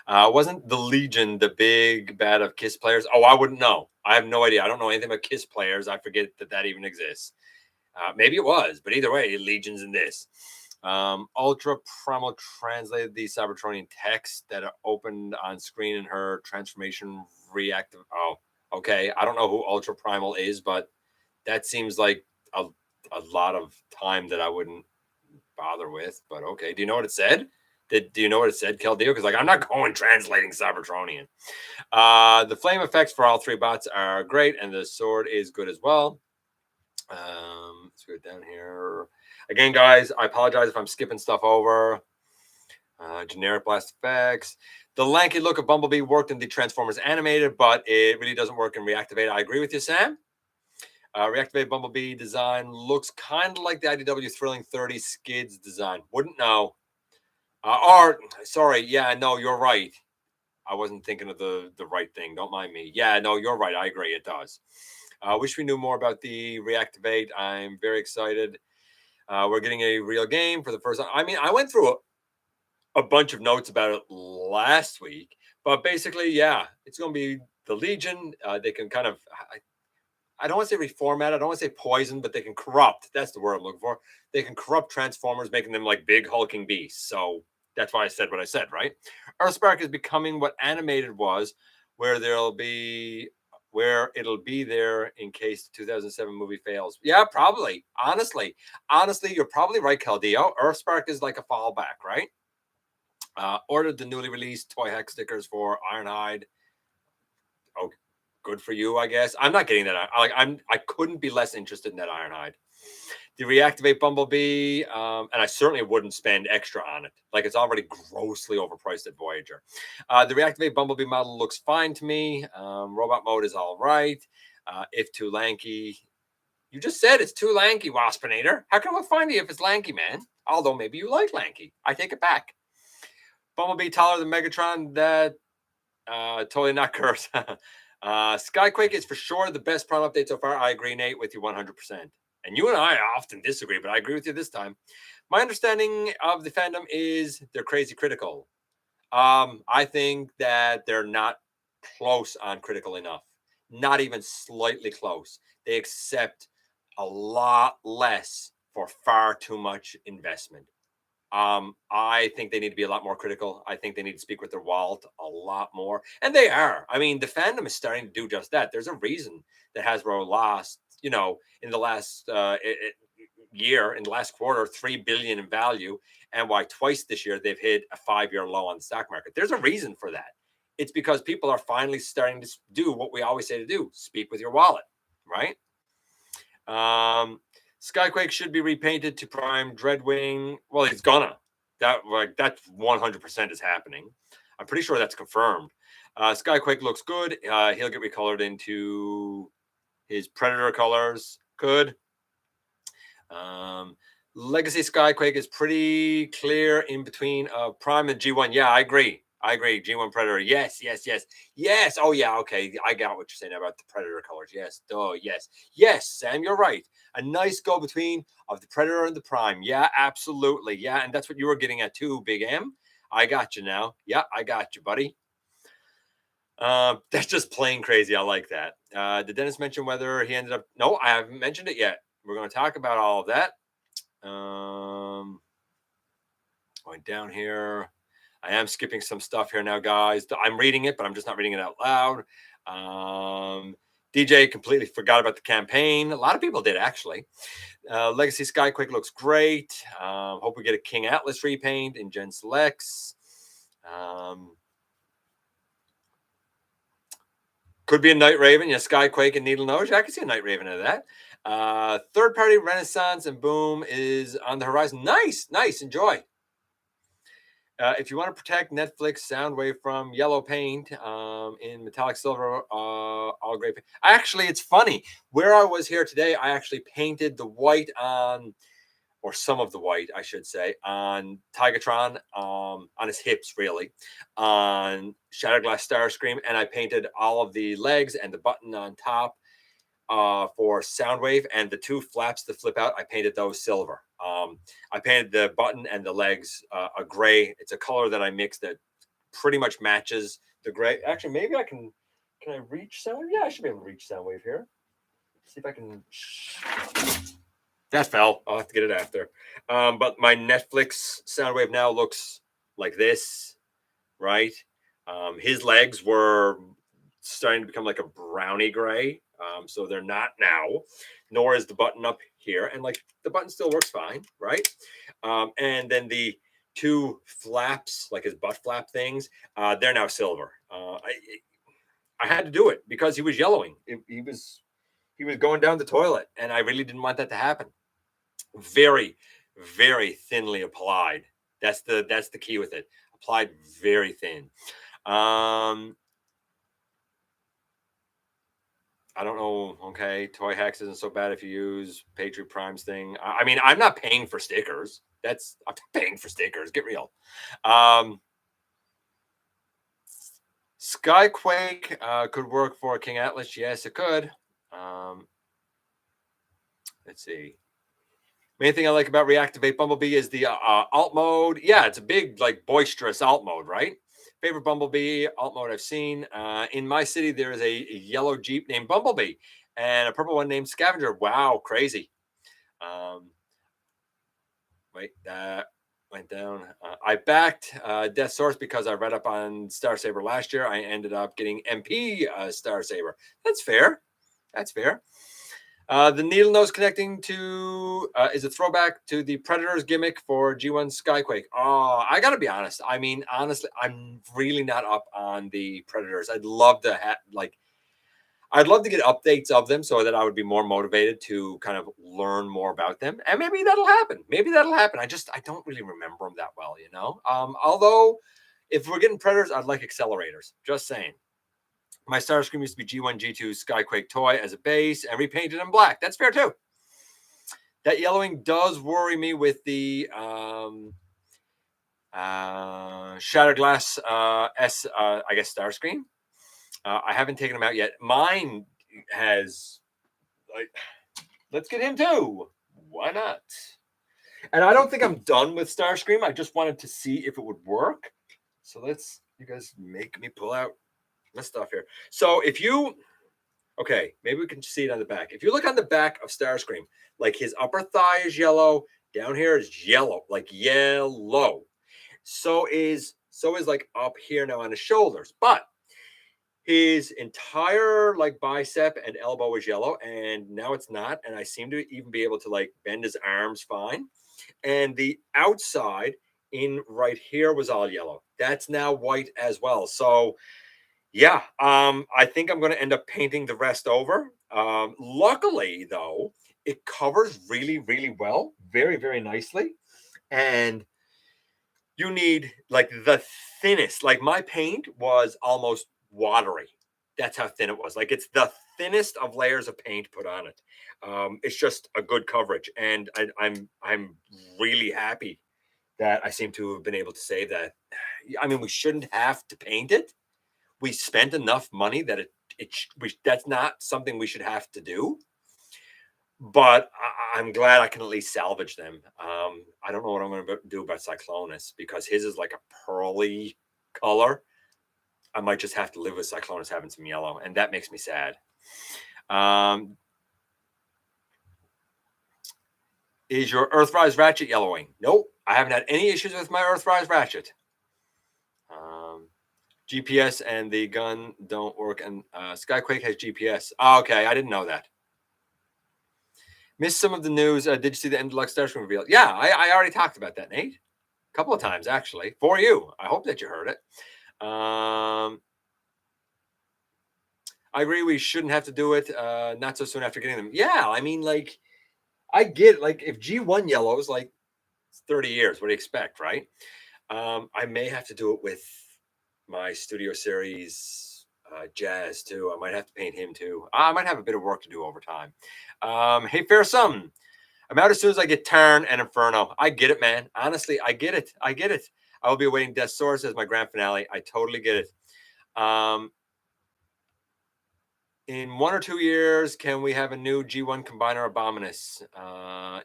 Wasn't the Legion the big bad of KISS players? Oh, I wouldn't know. I have no idea. I don't know anything about KISS players. I forget that even exists. Maybe it was, but either way, Legion's in this. Ultra Primal translated the Cybertronian text that are opened on screen in her transformation reactive. Oh, okay. I don't know who Ultra Primal is, but that seems like a lot of time that I wouldn't bother with. But okay. Do you know what it said? Do you know what it said, Keldeo? Because like I'm not going translating Cybertronian. The flame effects for all 3 bots are great, and the sword is good as well. Let's go down here. Again, guys, I apologize if I'm skipping stuff over. Generic blast effects. The lanky look of Bumblebee worked in the Transformers animated, but it really doesn't work in Reactivate. I agree with you, Sam. Reactivate Bumblebee design looks kind of like the IDW Thrilling 30 Skids design. Wouldn't know. Sorry. Yeah, no, you're right. I wasn't thinking of the right thing. Don't mind me. Yeah, no, you're right. I agree. It does. Wish we knew more about the Reactivate. I'm very excited. We're getting a real game for the first time. I mean, I went through a bunch of notes about it last week, but basically, yeah, it's going to be the Legion. They can kind of, I don't want to say reformat. I don't want to say poison, but they can corrupt. That's the word I'm looking for. They can corrupt Transformers, making them like big hulking beasts. So that's why I said what I said, right? Earthspark is becoming what animated was, where it'll be there in case the 2007 movie fails. Yeah, probably. Honestly, you're probably right, Caldeo. Earthspark is like a fallback, right? Ordered the newly released Toy Hex stickers for Ironhide. Oh, good for you, I guess. I'm not getting that. I couldn't be less interested in that Ironhide. The Reactivate Bumblebee, and I certainly wouldn't spend extra on it. Like it's already grossly overpriced at Voyager. The Reactivate Bumblebee model looks fine to me. Robot mode is all right. If too lanky, you just said it's too lanky, Waspinator. How can I find you if it's lanky, man? Although maybe you like lanky. I take it back. Bumblebee taller than Megatron. That totally not cursed. Skyquake is for sure the best Prime update so far. I agree, Nate, with you 100%. And you and I often disagree, but I agree with you this time. My understanding of the fandom is they're crazy critical. I think that they're not close on critical enough. Not even slightly close. They accept a lot less for far too much investment. I think they need to be a lot more critical. I think they need to speak with their wallet a lot more. And they are. I mean, the fandom is starting to do just that. There's a reason that Hasbro lost, in the last year, in the last quarter, 3 billion in value, and why twice this year they've hit a 5-year low on the stock market. There's a reason for that. It's because people are finally starting to do what we always say to do: speak with your wallet, right? Skyquake should be repainted to prime Dreadwing. Well, he's gonna. That 100% is happening. I'm pretty sure that's confirmed. Skyquake looks good. He'll get recolored into his Predator colors. Good. Legacy Skyquake is pretty clear in between Prime and G1. Yeah, I agree. G1 Predator. Yes. Oh, yeah. Okay. I got what you're saying about the Predator colors. Yes. Oh, yes. Yes, Sam, you're right. A nice go between of the Predator and the Prime. Yeah, absolutely. Yeah. And that's what you were getting at too, Big M. I got you now. Yeah, I got you, buddy. That's just plain crazy. I like that. Did Dennis mention whether he ended up? No, I haven't mentioned it yet. We're going to talk about all of that. Going down here. I am skipping some stuff here now, guys. I'm reading it, but I'm just not reading it out loud. DJ completely forgot about the campaign. A lot of people did, actually. Legacy Skyquake looks great. Hope we get a King Atlas repaint in Gen Selects. Could be a Night Raven. Yeah, Skyquake and Needle Nose. I can see a Night Raven out of that. Third-party Renaissance and Boom is on the horizon. Nice. Enjoy. If you want to protect Netflix Soundwave from yellow paint in metallic silver, all gray paint. Actually, it's funny. Where I was here today, I actually painted the white on, or some of the white, I should say, on Tigatron, on his hips, really, on Shatterglass Starscream, and I painted all of the legs and the button on top for Soundwave, and the two flaps that flip out, I painted those silver. I painted the button and the legs a gray. It's a color that I mixed that pretty much matches the gray. Actually, maybe I can I reach Soundwave? Yeah, I should be able to reach Soundwave here. See if I can. That fell. I'll have to get it after. But my Netflix Soundwave now looks like this, right? His legs were starting to become like a brownie gray. So they're not now, nor is the button up here. And like the button still works fine, right? And then the two flaps, like his butt flap things, they're now silver. I had to do it because he was yellowing. He was going down the toilet, and I really didn't want that to happen. Very, very thinly applied. That's the key with it. Applied very thin. I don't know. Okay, Toy Hacks isn't so bad if you use Patriot Prime's thing. I mean, I'm not paying for stickers. I'm not paying for stickers. Get real. Skyquake could work for King Atlas. Yes, it could. Let's see. Main thing I like about Reactivate Bumblebee is the alt mode. Yeah, it's a big, like, boisterous alt mode, right? Favorite Bumblebee alt mode I've seen. In my city, there is a yellow Jeep named Bumblebee and a purple one named Scavenger. Wow, crazy. Wait, that went down. I backed Deathsaurus because I read up on Star Saber last year. I ended up getting MP Star Saber. That's fair. The needle nose connecting to is a throwback to the Predator's gimmick for G1 Skyquake. Oh, I gotta be honest. I mean, honestly, I'm really not up on the Predators. I'd love to get updates of them so that I would be more motivated to kind of learn more about them. And maybe that'll happen. I don't really remember them that well, you know. Although, if we're getting Predators, I'd like accelerators. Just saying. My Starscream used to be G1, G2 Skyquake toy as a base and repainted in black. That's fair too. That yellowing does worry me with the Shatterglass S, I guess, Starscream. I haven't taken him out yet. Mine has, like, let's get him too. Why not? And I don't think I'm done with Starscream. I just wanted to see if it would work. So you guys make me pull out my stuff here. So okay, maybe we can see it on the back. If you look on the back of Starscream, like his upper thigh is yellow, down here is yellow, like yellow. So is like up here now on his shoulders. But His entire like bicep and elbow was yellow, and now it's not. And I seem to even be able to like bend his arms fine. And the outside in right here was all yellow. That's now white as well. So yeah, I think I'm going to end up painting the rest over. Luckily, though, it covers really, really well, very, very nicely. And you need like the thinnest, like my paint was almost watery. That's how thin it was. Like it's the thinnest of layers of paint put on it. It's just a good coverage, and I'm really happy that I seem to have been able to save that. I mean, we shouldn't have to paint it. We spent enough money that that's not something we should have to do. But I'm glad I can at least salvage them. I don't know what I'm going to do about Cyclonus because his is like a pearly color. I might just have to live with Cyclonus having some yellow, and that makes me sad. Is your Earthrise Ratchet yellowing? Nope. I haven't had any issues with my Earthrise Ratchet. GPS and the gun don't work, and Skyquake has GPS. Oh, okay, I didn't know that. Missed some of the news. Did you see the end deluxe Starscream reveal? Yeah, I already talked about that, Nate. A couple of times, actually, for you. I hope that you heard it. I agree we shouldn't have to do it not so soon after getting them. Yeah, I mean, like, I get, like, if G1 yellows, like, it's 30 years. What do you expect, right? I may have to do it with my Studio Series Jazz, too. I might have to paint him, too. I might have a bit of work to do over time. Hey, Fair I'm out as soon as I get Tarn and Inferno. I get it, man. Honestly, I get it. I get it. I will be awaiting Deathsaurus as my grand finale. I totally get it. In 1 or 2 years, can we have a new G1 Combiner Abominus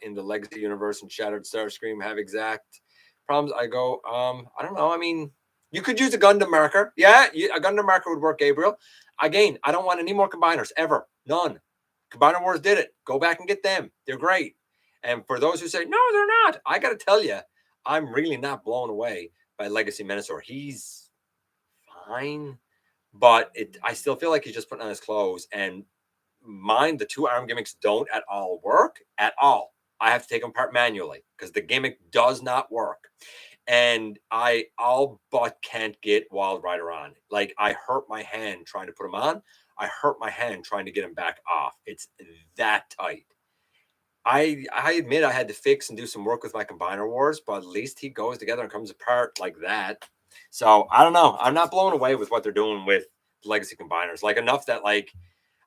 in the Legacy universe and Shattered Starscream have exact problems? I go, I don't know. I mean, you could use a Gundam marker. Yeah, a Gundam marker would work, Gabriel. Again, I don't want any more combiners, ever. None. Combiner Wars did it. Go back and get them. They're great. And for those who say, no, they're not, I got to tell you, I'm really not blown away by Legacy Menasor. He's fine, but I still feel like he's just putting on his clothes. And mine, the 2 arm gimmicks don't at all work at all. I have to take them apart manually because the gimmick does not work. And I all but can't get Wild Rider on. Like, I hurt my hand trying to put him on. I hurt my hand trying to get him back off. It's that tight. I admit I had to fix and do some work with my Combiner Wars, but at least he goes together and comes apart like that. So I don't know. I'm not blown away with what they're doing with Legacy Combiners. Like, enough that, like,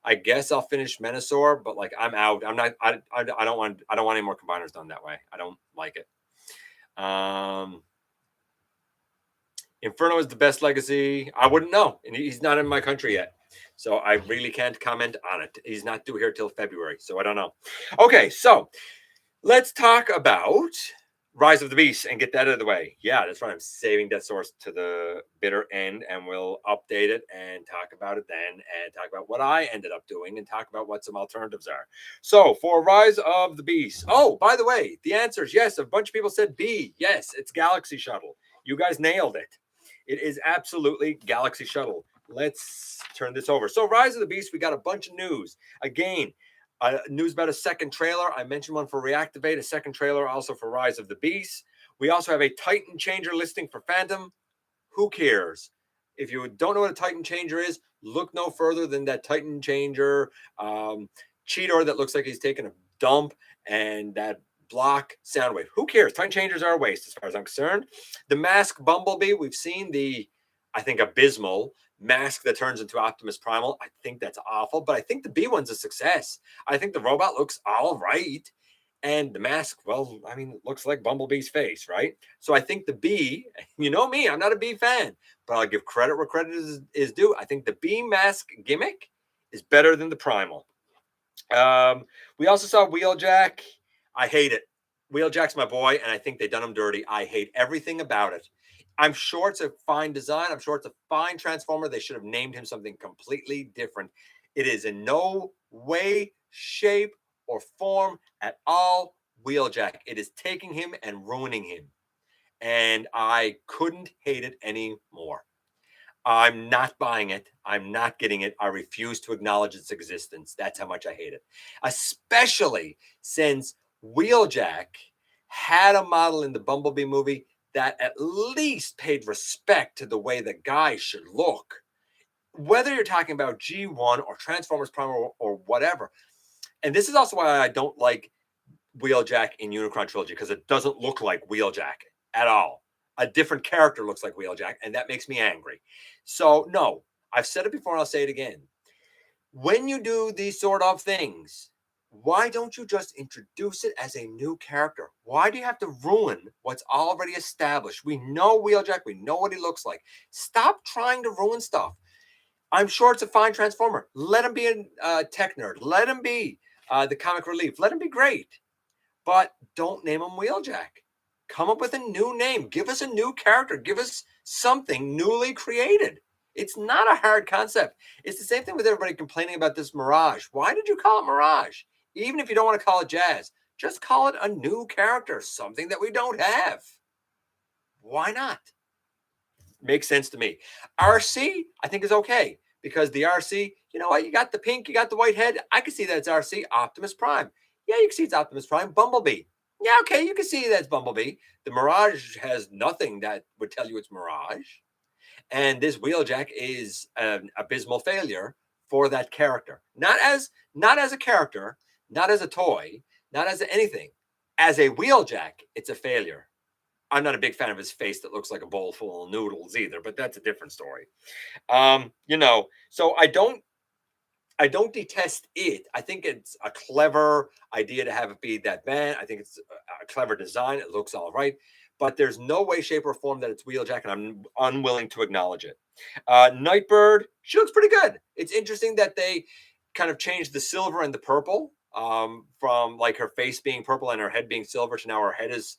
I guess I'll finish Menasor, but like, I'm out. I'm not. I don't want any more combiners done that way. I don't like it. Inferno is the best Legacy. I wouldn't know, and he's not in my country yet, so I really can't comment on it. He's not due here till February, so I don't know. Okay, so let's talk about Rise of the Beast and get that out of the way. Yeah, that's right. I'm saving Deathsaurus to the bitter end, and we'll update it and talk about it then, and talk about what I ended up doing, and talk about what some alternatives are. So for Rise of the Beast. Oh, by the way, the answer is yes. A bunch of people said B. Yes, it's Galaxy Shuttle. You guys nailed it. It is absolutely Galaxy Shuttle. Let's turn this over. So Rise of the Beast, we got a bunch of news. Again, news about a second trailer. I mentioned one for Reactivate, a second trailer also for Rise of the Beast. We also have a Titan Changer listing for Phantom. Who cares? If you don't know what a Titan Changer is, look no further than that Titan Changer Cheetor that looks like he's taking a dump, and that block Soundwave. Who cares? Titan Changers are a waste as far as I'm concerned. The Mask Bumblebee, we've seen the, I think, abysmal mask that turns into Optimus Primal. I think that's awful, but I think the B one's a success. I think the robot looks all right. And the mask, well, I mean, it looks like Bumblebee's face, right? So I think the B, you know me, I'm not a B fan, but I'll give credit where credit is due. I think the B mask gimmick is better than the Primal. We also saw Wheeljack. I hate it. Wheeljack's my boy, and I think they done him dirty. I hate everything about it. I'm sure it's a fine design. I'm sure it's a fine Transformer. They should have named him something completely different. It is in no way, shape, or form at all Wheeljack. It is taking him and ruining him. And I couldn't hate it anymore. I'm not buying it. I'm not getting it. I refuse to acknowledge its existence. That's how much I hate it. Especially since Wheeljack had a model in the Bumblebee movie that at least paid respect to the way the guy should look. Whether you're talking about G1 or Transformers Prime or whatever. And this is also why I don't like Wheeljack in Unicron Trilogy, because it doesn't look like Wheeljack at all. A different character looks like Wheeljack, and that makes me angry. So, no, I've said it before and I'll say it again. When you do these sort of things, why don't you just introduce it as a new character? Why do you have to ruin what's already established? We know Wheeljack, we know what he looks like. Stop trying to ruin stuff. I'm sure it's a fine Transformer. Let him be a tech nerd. Let him be the comic relief. Let him be great. But don't name him Wheeljack. Come up with a new name. Give us a new character. Give us something newly created. It's not a hard concept. It's the same thing with everybody complaining about this Mirage. Why did you call it Mirage? Even if you don't want to call it Jazz, just call it a new character, something that we don't have. Why not? Makes sense to me. RC, I think, is okay because the RC, you know what? You got the pink, you got the white head. I can see that it's RC. Optimus Prime. Yeah, you can see it's Optimus Prime. Bumblebee. Yeah, okay, you can see that's Bumblebee. The Mirage has nothing that would tell you it's Mirage. And this Wheeljack is an abysmal failure for that character. Not as a character, not as a toy, not as anything. As a Wheeljack, it's a failure. I'm not a big fan of his face that looks like a bowl full of noodles either, but that's a different story. So I don't detest it. I think it's a clever idea to have it be that bad. I think it's a clever design. It looks all right, but there's no way, shape, or form that it's Wheeljack, and I'm unwilling to acknowledge it. Nightbird, she looks pretty good. It's interesting that they kind of changed the silver and the purple from like her face being purple and her head being silver to now her head is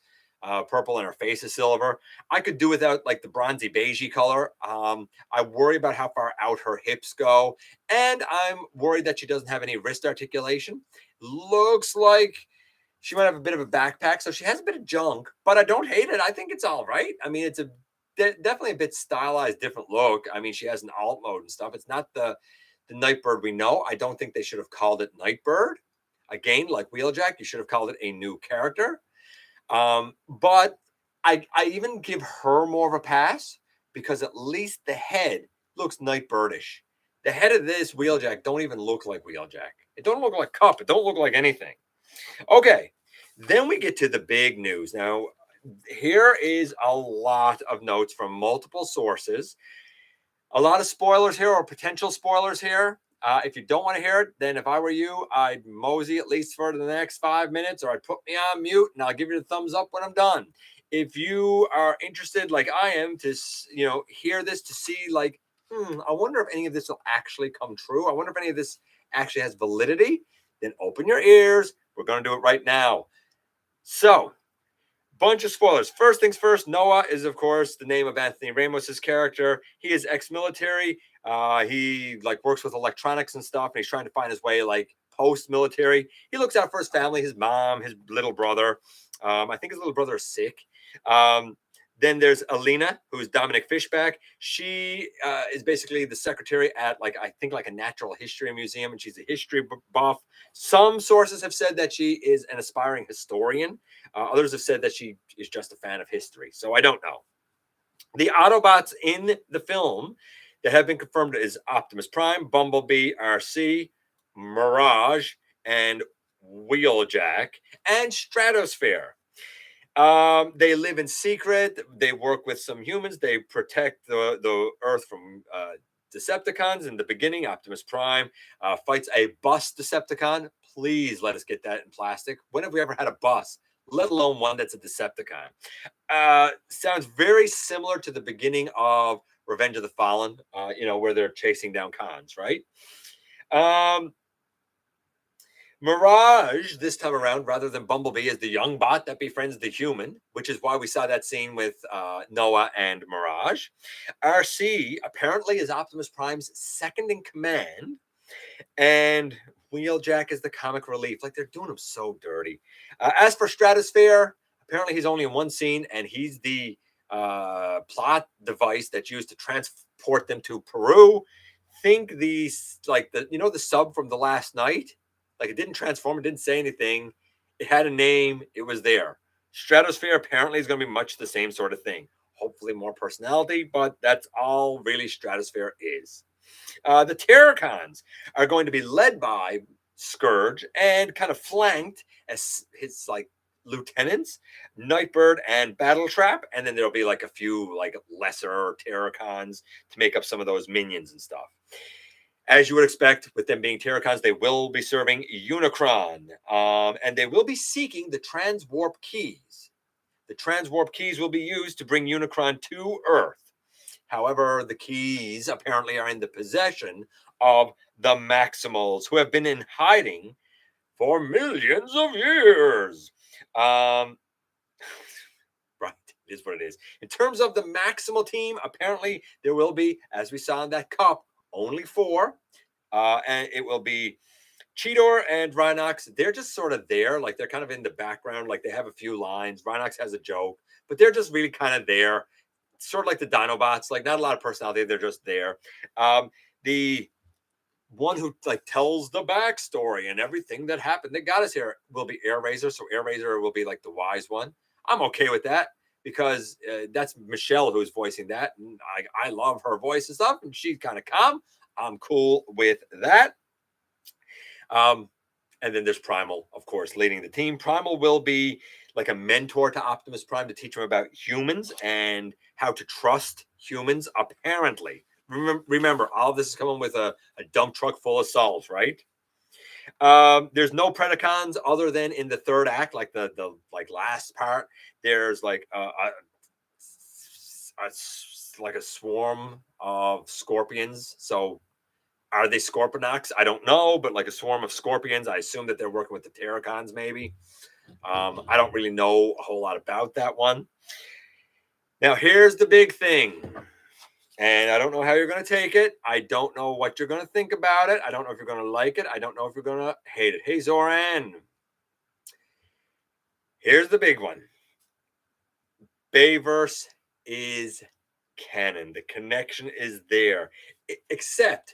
purple and her face is silver. I could do without like the bronzy beigey color. I worry about how far out her hips go, and I'm worried that she doesn't have any wrist articulation. Looks like she might have a bit of a backpack, so she has a bit of junk, but I don't hate it. I think it's all right. I mean, it's definitely a bit stylized, different look. I mean, she has an alt mode and stuff. It's not the Nightbird we know. I don't think they should have called it Nightbird. Again, like Wheeljack, you should have called it a new character. But I even give her more of a pass because at least the head looks Nightbirdish. The head of this Wheeljack don't even look like Wheeljack. It don't look like Cup. It don't look like anything. Okay, then we get to the big news. Now, here is a lot of notes from multiple sources. A lot of spoilers here or potential spoilers here. If you don't want to hear it, then if I were you, I'd mosey at least for the next 5 minutes, or I'd put me on mute and I'll give you the thumbs up when I'm done. If you are interested, like I am, to hear this, to see like, I wonder if any of this will actually come true. I wonder if any of this actually has validity. Then open your ears. We're going to do it right now. So, bunch of spoilers. First things first, Noah is, of course, the name of Anthony Ramos's character. He is ex-military. He like works with electronics and stuff, and he's trying to find his way like post-military. He looks out for his family, his mom, his little brother. I think his little brother is sick. Then there's Alina, who's Dominic Fishback. She is basically the secretary at I think a natural history museum, and she's a history buff. Some sources have said that she is an aspiring historian. Others have said that she is just a fan of history. So I don't know. The Autobots in the film that have been confirmed is Optimus Prime, Bumblebee, RC, Mirage, and Wheeljack, and Stratosphere. They live in secret. They work with some humans. They protect the Earth from Decepticons. In the beginning, Optimus Prime fights a bus Decepticon. Please let us get that in plastic. When have we ever had a bus, let alone one that's a Decepticon? Sounds very similar to the beginning of Revenge of the Fallen, where they're chasing down cons, right? Mirage, this time around, rather than Bumblebee, is the young bot that befriends the human, which is why we saw that scene with Noah and Mirage. RC apparently is Optimus Prime's second in command, and Wheeljack is the comic relief. Like, they're doing him so dirty. As for Stratosphere, apparently he's only in one scene, and he's the plot device that's used to transport them to Peru. Think these like the sub from the last night. Like, it didn't transform, it didn't say anything. It had a name, it was there. Stratosphere apparently is going to be much the same sort of thing. Hopefully more personality, but that's all really Stratosphere is. The Terracons are going to be led by Scourge and kind of flanked as his like lieutenants, Nightbird and Battletrap, and then there'll be like a few like lesser Terracons to make up some of those minions and stuff. As you would expect, with them being Terracons, they will be serving Unicron, and they will be seeking the Transwarp Keys. The Transwarp Keys will be used to bring Unicron to Earth. However, the keys apparently are in the possession of the Maximals, who have been in hiding for millions of years. Right, it is what it is. In terms of the Maximal team, apparently there will be, as we saw in that cup, only 4. And it will be Cheetor and Rhinox. They're just sort of there. Like, they're kind of in the background. Like, they have a few lines. Rhinox has a joke, but they're just really kind of there. Sort of like the Dinobots, like not a lot of personality. They're just there. The one who like tells the backstory and everything that happened that got us here will be Air-Razor. So Air-Razor will be like the wise one. I'm okay with that because that's Michelle who's voicing that. And I love her voice and stuff, and she's kind of calm. I'm cool with that. And then there's Primal, of course, leading the team. Primal will be like a mentor to Optimus Prime to teach him about humans and how to trust humans, apparently. Remember, all of this is coming with a dump truck full of souls, right? There's no Predacons other than in the third act, like the like last part. There's like a swarm of scorpions. So are they Scorponauts? I don't know, but like a swarm of scorpions. I assume that they're working with the Terracons, maybe. I don't really know a whole lot about that one. Now, here's the big thing. And I don't know how you're going to take it. I don't know what you're going to think about it. I don't know if you're going to like it. I don't know if you're going to hate it. Hey, Zoran. Here's the big one. Bayverse is canon. The connection is there. Except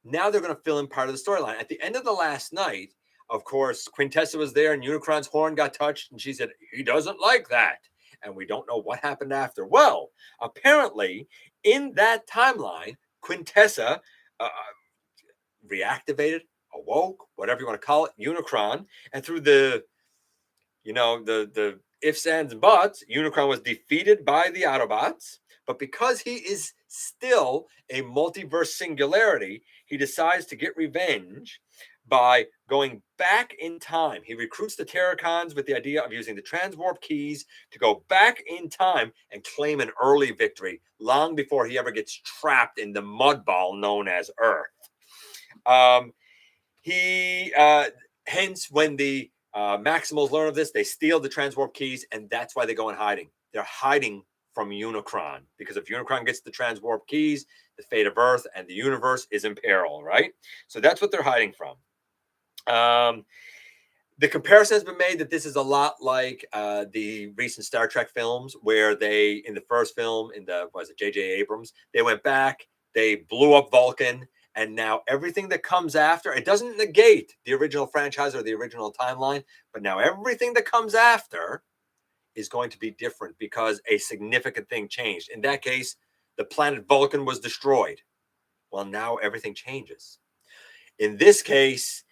now they're going to fill in part of the storyline. At the end of the last night, of course, Quintessa was there and Unicron's horn got touched. And she said, he doesn't like that. And we don't know what happened after. Well, apparently, in that timeline, Quintessa reactivated, awoke, whatever you want to call it, Unicron. And through the ifs, ands, and buts, Unicron was defeated by the Autobots. But because he is still a multiverse singularity, he decides to get revenge by going back in time. He recruits the Terracons with the idea of using the Transwarp Keys to go back in time and claim an early victory long before he ever gets trapped in the mud ball known as Earth. Hence, when the Maximals learn of this, they steal the Transwarp Keys, and that's why they go in hiding. They're hiding from Unicron, because if Unicron gets the Transwarp Keys, the fate of Earth and the universe is in peril, right? So that's what they're hiding from. The comparison has been made that this is a lot like the recent Star Trek films, where they, in the first film, J.J. Abrams, they went back, they blew up Vulcan, and now everything that comes after, it doesn't negate the original franchise or the original timeline, but now everything that comes after is going to be different because a significant thing changed. In that case, the planet Vulcan was destroyed. Well, now everything changes. In this case,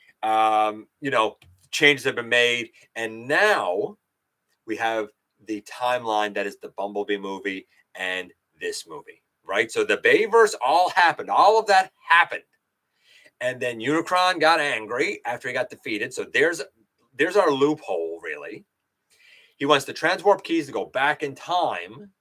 changes have been made, and now we have the timeline that is the Bumblebee movie and this movie, right? So the Bayverse all happened. All of that happened. And then Unicron got angry after he got defeated. So there's our loophole, really. He wants the Transwarp Keys to go back in time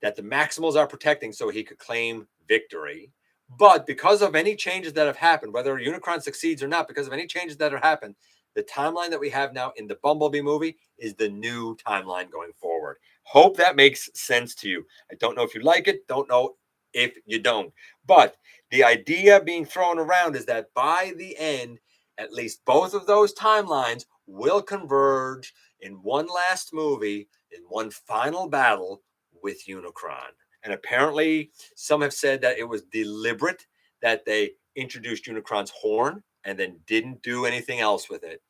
that the Maximals are protecting so he could claim victory. But because of any changes that have happened, whether Unicron succeeds or not, because of any changes that have happened, the timeline that we have now in the Bumblebee movie is the new timeline going forward. Hope that makes sense to you. I don't know if you like it. Don't know if you don't. But the idea being thrown around is that by the end, at least both of those timelines will converge in one last movie, in one final battle, with Unicron. And apparently some have said that it was deliberate that they introduced Unicron's horn and then didn't do anything else with it,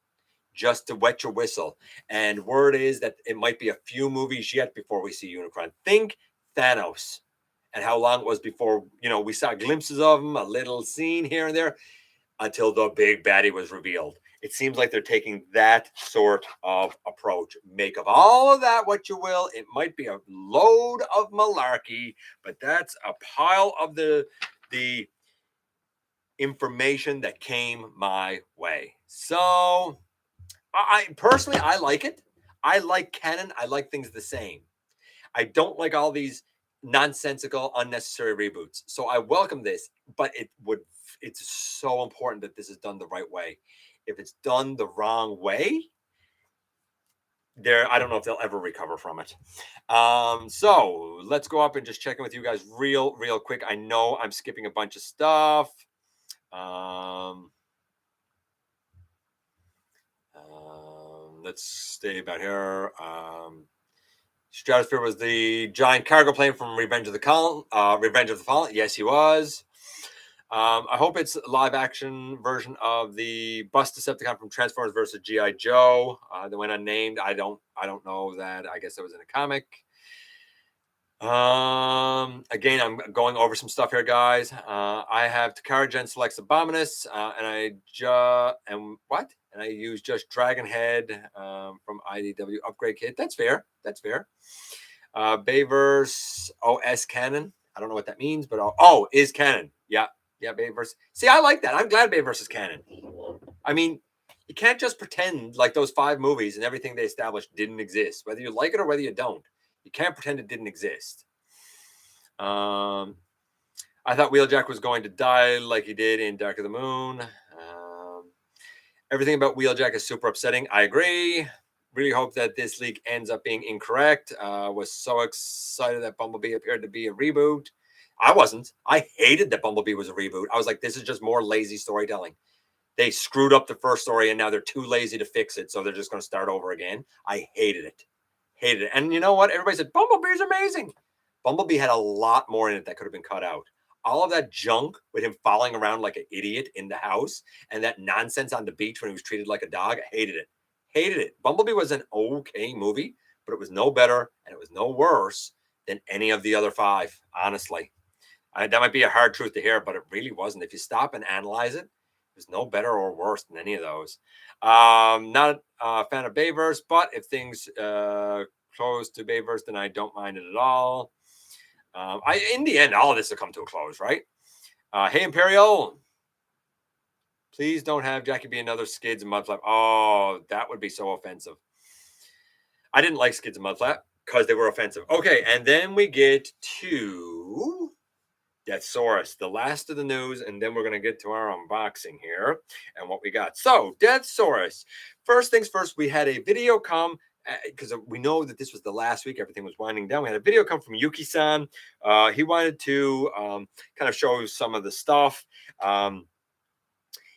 just to wet your whistle. And word is that it might be a few movies yet before we see Unicron. Think Thanos and how long it was before, we saw glimpses of him, a little scene here and there, until the big baddie was revealed. It seems like they're taking that sort of approach. Make of all of that what you will. It might be a load of malarkey, but that's a pile of the information that came my way. So I personally, I like it. I like canon. I like things the same. I don't like all these nonsensical, unnecessary reboots. So I welcome this, but it's so important that this is done the right way. If it's done the wrong way, I don't know if they'll ever recover from it. So let's go up and just check in with you guys real quick. I know I'm skipping a bunch of stuff. Let's stay about here. Stratosphere was the giant cargo plane from Revenge of the Fallen. Yes, he was. I hope it's a live action version of the Bust Decepticon from Transformers versus G.I. Joe. That went unnamed. I don't know that. I guess it was in a comic. Again, I'm going over some stuff here, guys. I have Takara Gen Selects Abominus, and I use just Dragonhead from IDW Upgrade Kit. That's fair. Bayverse OS canon. I don't know what that means, but is canon. Yeah, Bayverse. See, I like that. I'm glad Bayverse is canon. I mean, you can't just pretend like those 5 movies and everything they established didn't exist, whether you like it or whether you don't. You can't pretend it didn't exist. I thought Wheeljack was going to die like he did in Dark of the Moon. Everything about Wheeljack is super upsetting. I agree. Really hope that this leak ends up being incorrect. Was so excited that Bumblebee appeared to be a reboot. I wasn't. I hated that Bumblebee was a reboot. I was like, this is just more lazy storytelling. They screwed up the first story and now they're too lazy to fix it, so they're just going to start over again. I hated it. And you know what? Everybody said, Bumblebee's amazing. Bumblebee had a lot more in it that could have been cut out. All of that junk with him falling around like an idiot in the house and that nonsense on the beach when he was treated like a dog, I hated it. Bumblebee was an okay movie, but it was no better and it was no worse than any of the other 5, honestly. That might be a hard truth to hear, but it really wasn't. If you stop and analyze it, was no better or worse than any of those. Not a fan of Bayverse, but if things close to Bayverse, then I don't mind it at all. In the end, all of this will come to a close, right? Hey, Imperial. Please don't have Jackie be another Skids and Mudflap. Oh, that would be so offensive. I didn't like Skids and Mudflap because they were offensive. Okay, and then we get to Deathsaurus, the last of the news, and then we're going to get to our unboxing here and what we got. So, Deathsaurus. First things first, we had a video come, because we know that this was the last week, everything was winding down. We had a video come from Yuki-san. He wanted to kind of show some of the stuff.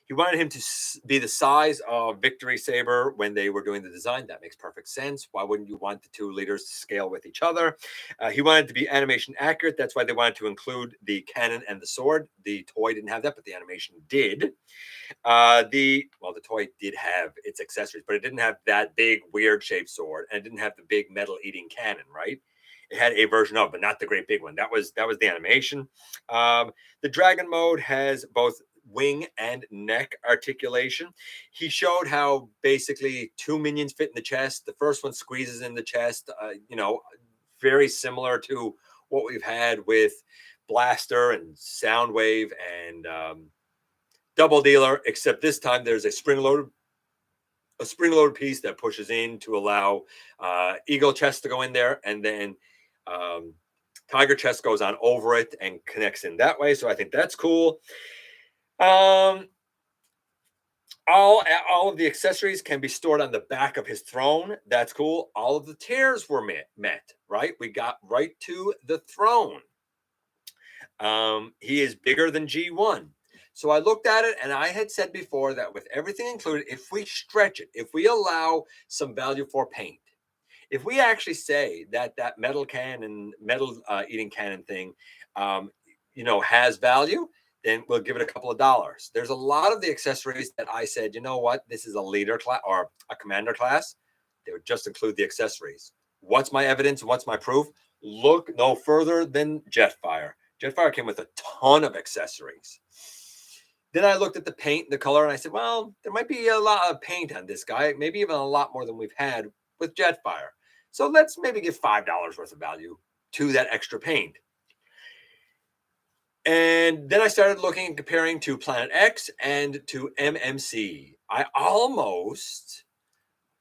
He wanted him to be the size of Victory Saber when they were doing the design. That makes perfect sense. Why wouldn't you want the 2 leaders to scale with each other? He wanted to be animation accurate. That's why they wanted to include the cannon and the sword. The toy didn't have that, but the animation did. The toy did have its accessories, but it didn't have that big weird shaped sword, and it didn't have the big metal eating cannon, right? It had a version of, but not the great big one. That was the animation. The dragon mode has both wing and neck articulation. He showed how basically 2 minions fit in the chest. The first one squeezes in the chest, very similar to what we've had with Blaster and Soundwave and Double Dealer, except this time there's a spring-loaded piece that pushes in to allow Eagle chest to go in there, and then Tiger chest goes on over it and connects in that way. So I think that's cool. All of the accessories can be stored on the back of his throne. That's cool. All of the tiers were met, right? We got right to the throne. He is bigger than G1. So I looked at it and I had said before that with everything included, if we stretch it, if we allow some value for paint, if we actually say that that metal cannon, metal eating cannon thing, has value, then we'll give it a couple of dollars. There's a lot of the accessories that I said, you know what, this is a leader class or a commander class. They would just include the accessories. What's my evidence? What's my proof? Look no further than Jetfire. Jetfire came with a ton of accessories. Then I looked at the paint and the color, and I said, well, there might be a lot of paint on this guy, maybe even a lot more than we've had with Jetfire. So let's maybe give $5 worth of value to that extra paint. And then I started looking and comparing to Planet X and to MMC. I almost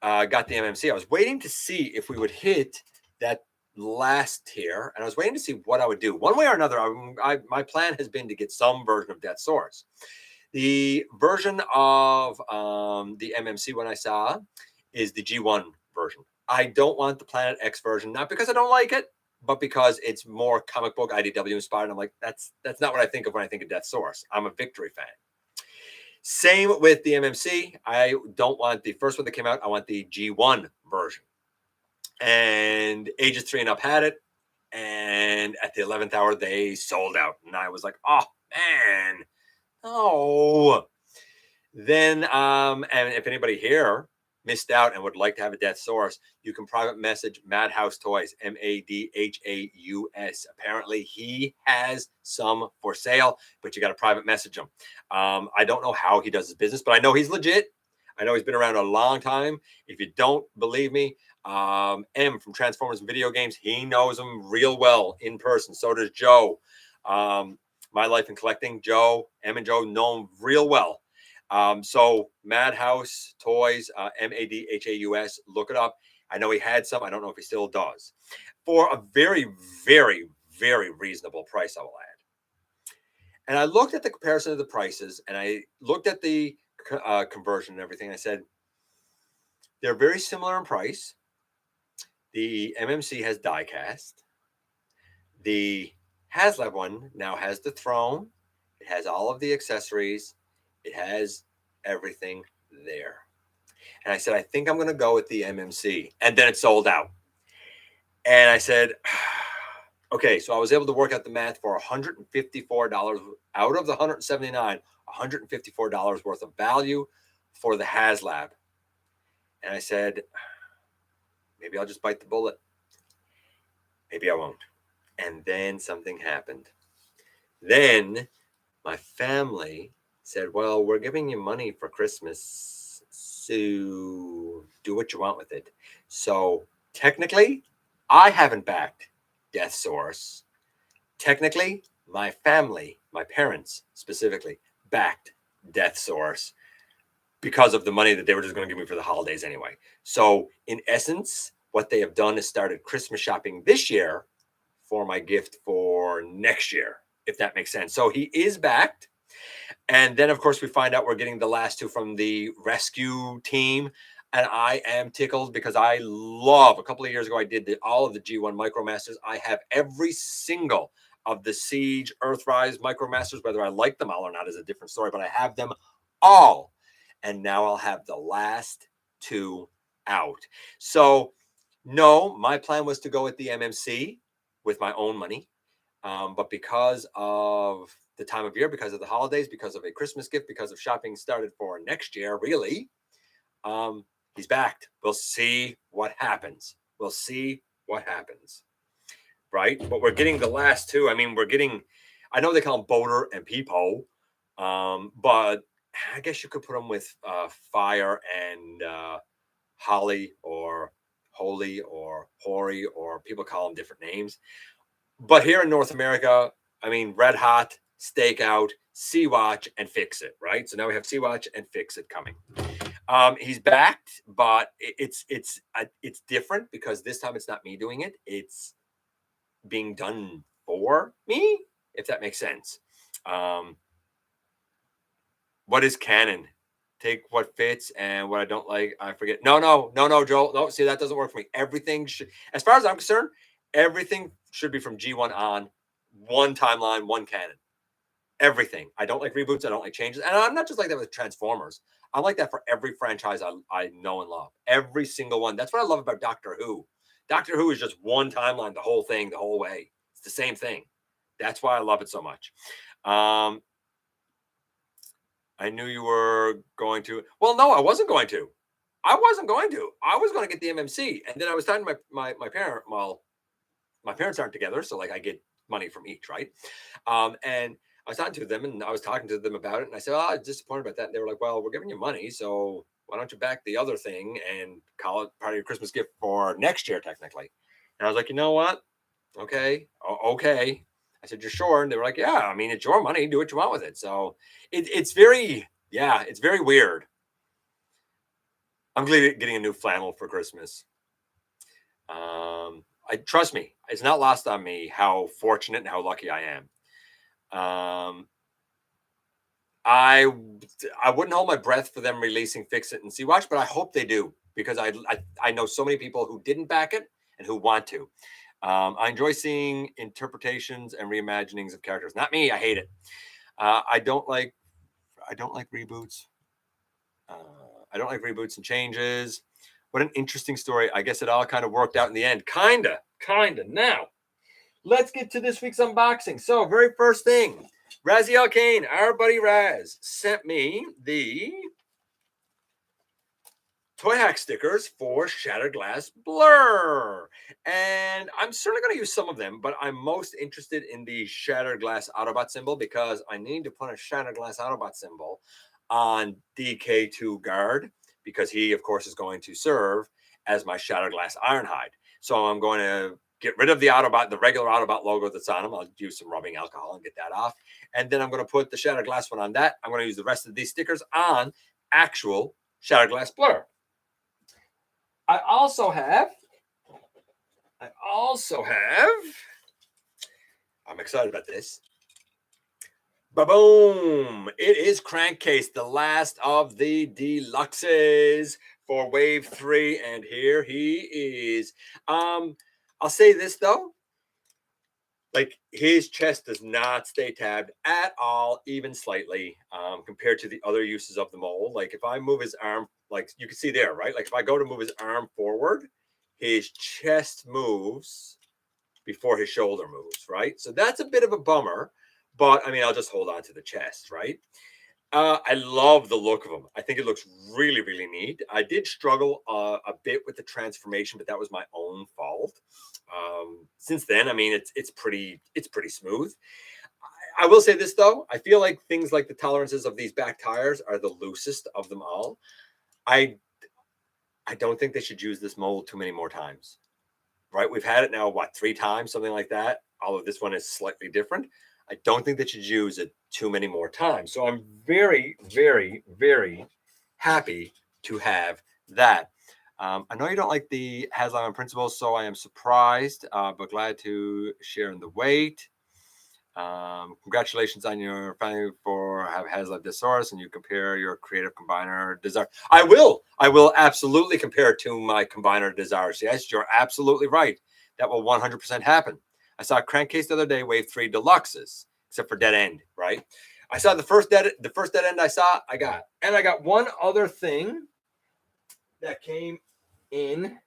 got the MMC. I was waiting to see if we would hit that last tier, and I was waiting to see what I would do. One way or another, my plan has been to get some version of Deathsaurus. The version of the MMC one I saw is the G1 version. I don't want the Planet X version, not because I don't like it, but because it's more comic book IDW inspired. I'm like, that's not what I think of when I think of Deathsaurus. I'm a Victory fan. Same with the MMC. I don't want the first one that came out. I want the G1 version. And ages 3 and up had it. And at the 11th hour, they sold out. And I was like, oh, man. Oh. Then, and if anybody here missed out and would like to have a Deathsaurus, you can private message Madhouse Toys, Madhaus. Apparently, he has some for sale, but you got to private message him. I don't know how he does his business, but I know he's legit. I know he's been around a long time. If you don't believe me, M from Transformers and Video Games, he knows him real well in person. So does Joe. My Life in Collecting, Joe, M and Joe know him real well. So Madhouse Toys, Madhaus, look it up. I know he had some. I don't know if he still does. For a very, very, very reasonable price, I will add. And I looked at the comparison of the prices, and I looked at the conversion and everything. I said, they're very similar in price. The MMC has die-cast. The Haslab one now has the throne. It has all of the accessories. It has everything there. And I said, I think I'm going to go with the MMC. And then it sold out. And I said, okay, so I was able to work out the math for $154 out of the $179, $154 worth of value for the Haslab. And I said, maybe I'll just bite the bullet. Maybe I won't. And then something happened. Then my family said, well, we're giving you money for Christmas, so do what you want with it. So technically, I haven't backed Deathsaurus. Technically, my family, my parents specifically, backed Deathsaurus because of the money that they were just going to give me for the holidays anyway. So in essence, what they have done is started Christmas shopping this year for my gift for next year, if that makes sense. So he is backed. And then, of course, we find out we're getting the last two from the rescue team. And I am tickled because I love, a couple of years ago, I did all of the G1 Micromasters. I have every single of the Siege, Earthrise Micromasters. Whether I like them all or not is a different story, but I have them all. And now I'll have the last two out. So, no, my plan was to go with the MMC with my own money. But because of the time of year, because of the holidays, because of a Christmas gift, because of shopping started for next year, really, he's backed. We'll see what happens. We'll see what happens. Right? But we're getting the last two. I mean, we're getting, I know they call them Boulder and Peepo, but I guess you could put them with Fire and Holly or Holy or Hori, or people call them different names. But here in North America, I mean, Red Hot, Stakeout, Sea-Watch, and Fix It, right? So now we have Sea-Watch and Fix It coming. He's backed, but it's different because this time it's not me doing it. It's being done for me, if that makes sense. What is canon? Take what fits, and what I don't like, I forget. No, Joel. No, see, that doesn't work for me. Everything should, as far as I'm concerned, everything should be from G1 on, one timeline, one canon. Everything. I don't like reboots. I don't like changes. And I'm not just like that with Transformers. I'm like that for every franchise I know and love. Every single one. That's what I love about Doctor Who. Doctor Who is just one timeline, the whole thing, the whole way. It's the same thing. That's why I love it so much. I knew you were going to. Well, no, I wasn't going to. I wasn't going to. I was going to get the MMC, and then I was talking to my parent. Well, my parents aren't together, so like I get money from each, right? And I was talking to them, and I was talking to them about it, and I said, "Oh, I'm disappointed about that." And they were like, "Well, we're giving you money, so why don't you back the other thing and call it part of your Christmas gift for next year, technically?" And I was like, "You know what? Okay, okay." I said, "You're sure?" And they were like, "Yeah, I mean, it's your money. Do what you want with it." So it's very, yeah, it's very weird. I'm getting a new flannel for Christmas. I trust me, it's not lost on me how fortunate and how lucky I am. I I wouldn't hold my breath for them releasing Fix It and See Watch, but I hope they do because I know so many people who didn't back it and who want to. I enjoy seeing interpretations and reimaginings of characters. Not me, I hate it. I don't like reboots. Uh, I don't like reboots and changes. What an interesting story. I guess it all kind of worked out in the end. Kinda. Now, let's get to this week's unboxing. So, very first thing, Raziel Kane, our buddy Raz, sent me the Toy Hack stickers for Shattered Glass Blur. And I'm certainly going to use some of them, but I'm most interested in the Shattered Glass Autobot symbol because I need to put a Shattered Glass Autobot symbol on DK2 Guard because he, of course, is going to serve as my Shattered Glass Ironhide. So I'm going to get rid of the Autobot, the regular Autobot logo that's on him. I'll use some rubbing alcohol and get that off. And then I'm going to put the Shattered Glass one on that. I'm going to use the rest of these stickers on actual Shattered Glass Blur. I also have, I'm excited about this. Ba-boom! It is Crankcase, the last of the deluxes for Wave 3, and here he is. I'll say this, though. Like, his chest does not stay tabbed at all, even slightly, compared to the other uses of the mold. Like, if I move his arm, like you can see there, right? Like, if I go to move his arm forward, his chest moves before his shoulder moves, right? So that's a bit of a bummer, but I mean, I'll just hold on to the chest, right? I love the look of him. I think it looks really, really neat. I did struggle a bit with the transformation, but that was my own fault. Since then, I mean, it's pretty smooth. I will say this though, I feel like things like the tolerances of these back tires are the loosest of them all. I don't think they should use this mold too many more times. Right? We've had it now, what, 3 times, something like that. Although this one is slightly different. I don't think that you should use it too many more times. So I'm very, very, very happy to have that. I know you don't like the Haslab on principles, so I am surprised, but glad to share in the weight. Congratulations on your family for have Haslab Deathsaurus, and you compare your creative combiner desire. I will absolutely compare it to my combiner desires. Yes, you're absolutely right. That will 100% happen. I saw Crankcase the other day, Wave 3 Deluxes, except for Dead End, right? I saw the first dead end I saw, I got. And I got one other thing that came in,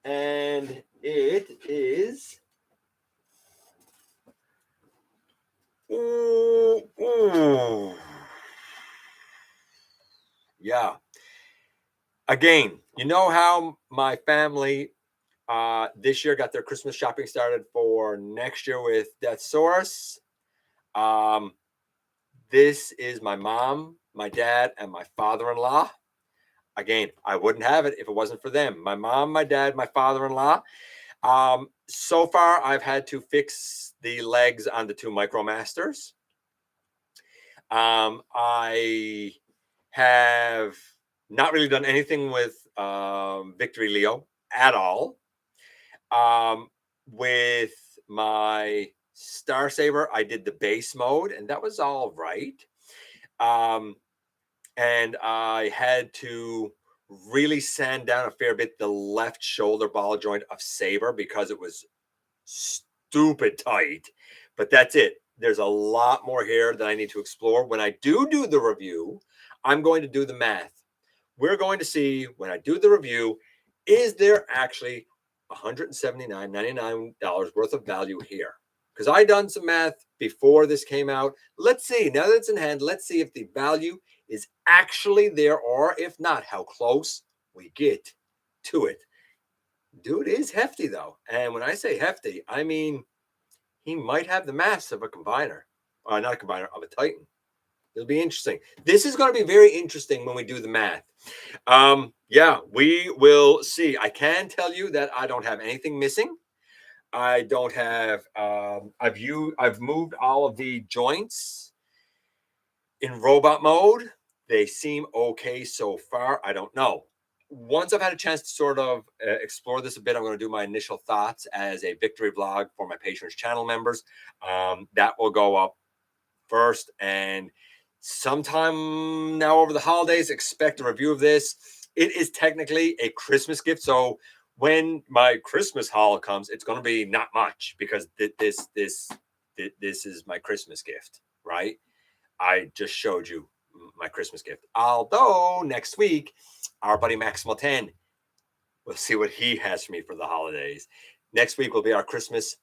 and it is ooh. Yeah. Again, you know how my family this year got their Christmas shopping started for next year with Deathsaurus. This is my mom, my dad, and my father-in-law. Again, I wouldn't have it if it wasn't for them. My mom, my dad, my father-in-law. So far, I've had to fix the legs on the 2 Micromasters. I have not really done anything with Victory Leo at all. With my Star Saber, I did the base mode, and that was all right. And I had to really sand down a fair bit the left shoulder ball joint of Saber because it was stupid tight. But that's it. There's a lot more here that I need to explore. When I do the review, I'm going to do the math. We're going to see when I do the review, is there actually $179.99 worth of value here. Because I done some math before this came out. Let's see, now that it's in hand, let's see if the value is actually there, or if not, how close we get to it. Dude is hefty though. And when I say hefty, I mean he might have the mass of a combiner. Not a combiner, of a Titan. It'll be interesting. This is going to be very interesting when we do the math. Yeah, we will see. I can tell you that I don't have anything missing. I don't have. I've moved all of the joints in robot mode. They seem okay so far. I don't know. Once I've had a chance to sort of explore this a bit, I'm going to do my initial thoughts as a victory vlog for my patrons channel members. That will go up first, and sometime now over the holidays, expect a review of this. It is technically a Christmas gift, so when my Christmas haul comes, it's going to be not much, because this is my Christmas gift, right? I just showed you my Christmas gift. Although next week, our buddy Maximal 10, we'll see what he has for me for the holidays. Next week will be our Christmas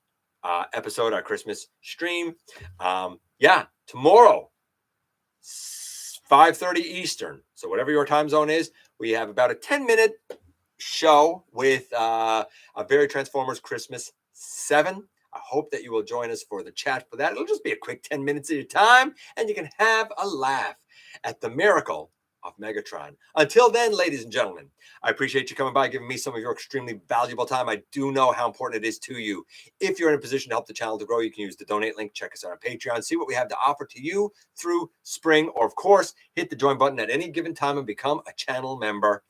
episode, our Christmas stream. Yeah, tomorrow, 5:30 Eastern. So whatever your time zone is, we have about a 10-minute show with a Very Transformers Christmas 7. I hope that you will join us for the chat for that. It'll just be a quick 10 minutes of your time, and you can have a laugh at the miracle of Megatron. Until then, ladies and gentlemen, I appreciate you coming by, giving me some of your extremely valuable time. I do know how important it is to you. If you're in a position to help the channel to grow, you can use the donate link. Check us out on Patreon. See what we have to offer to you through spring. Or, of course, hit the join button at any given time and become a channel member.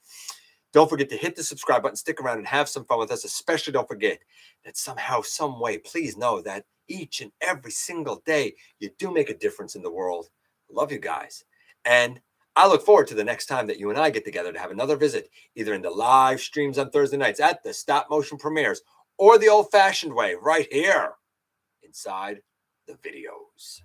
Don't forget to hit the subscribe button, stick around, and have some fun with us. Especially don't forget that somehow, some way, please know that each and every single day, you do make a difference in the world. Love you guys. And I look forward to the next time that you and I get together to have another visit, either in the live streams on Thursday nights at the stop motion premieres, or the old-fashioned way right here inside the videos.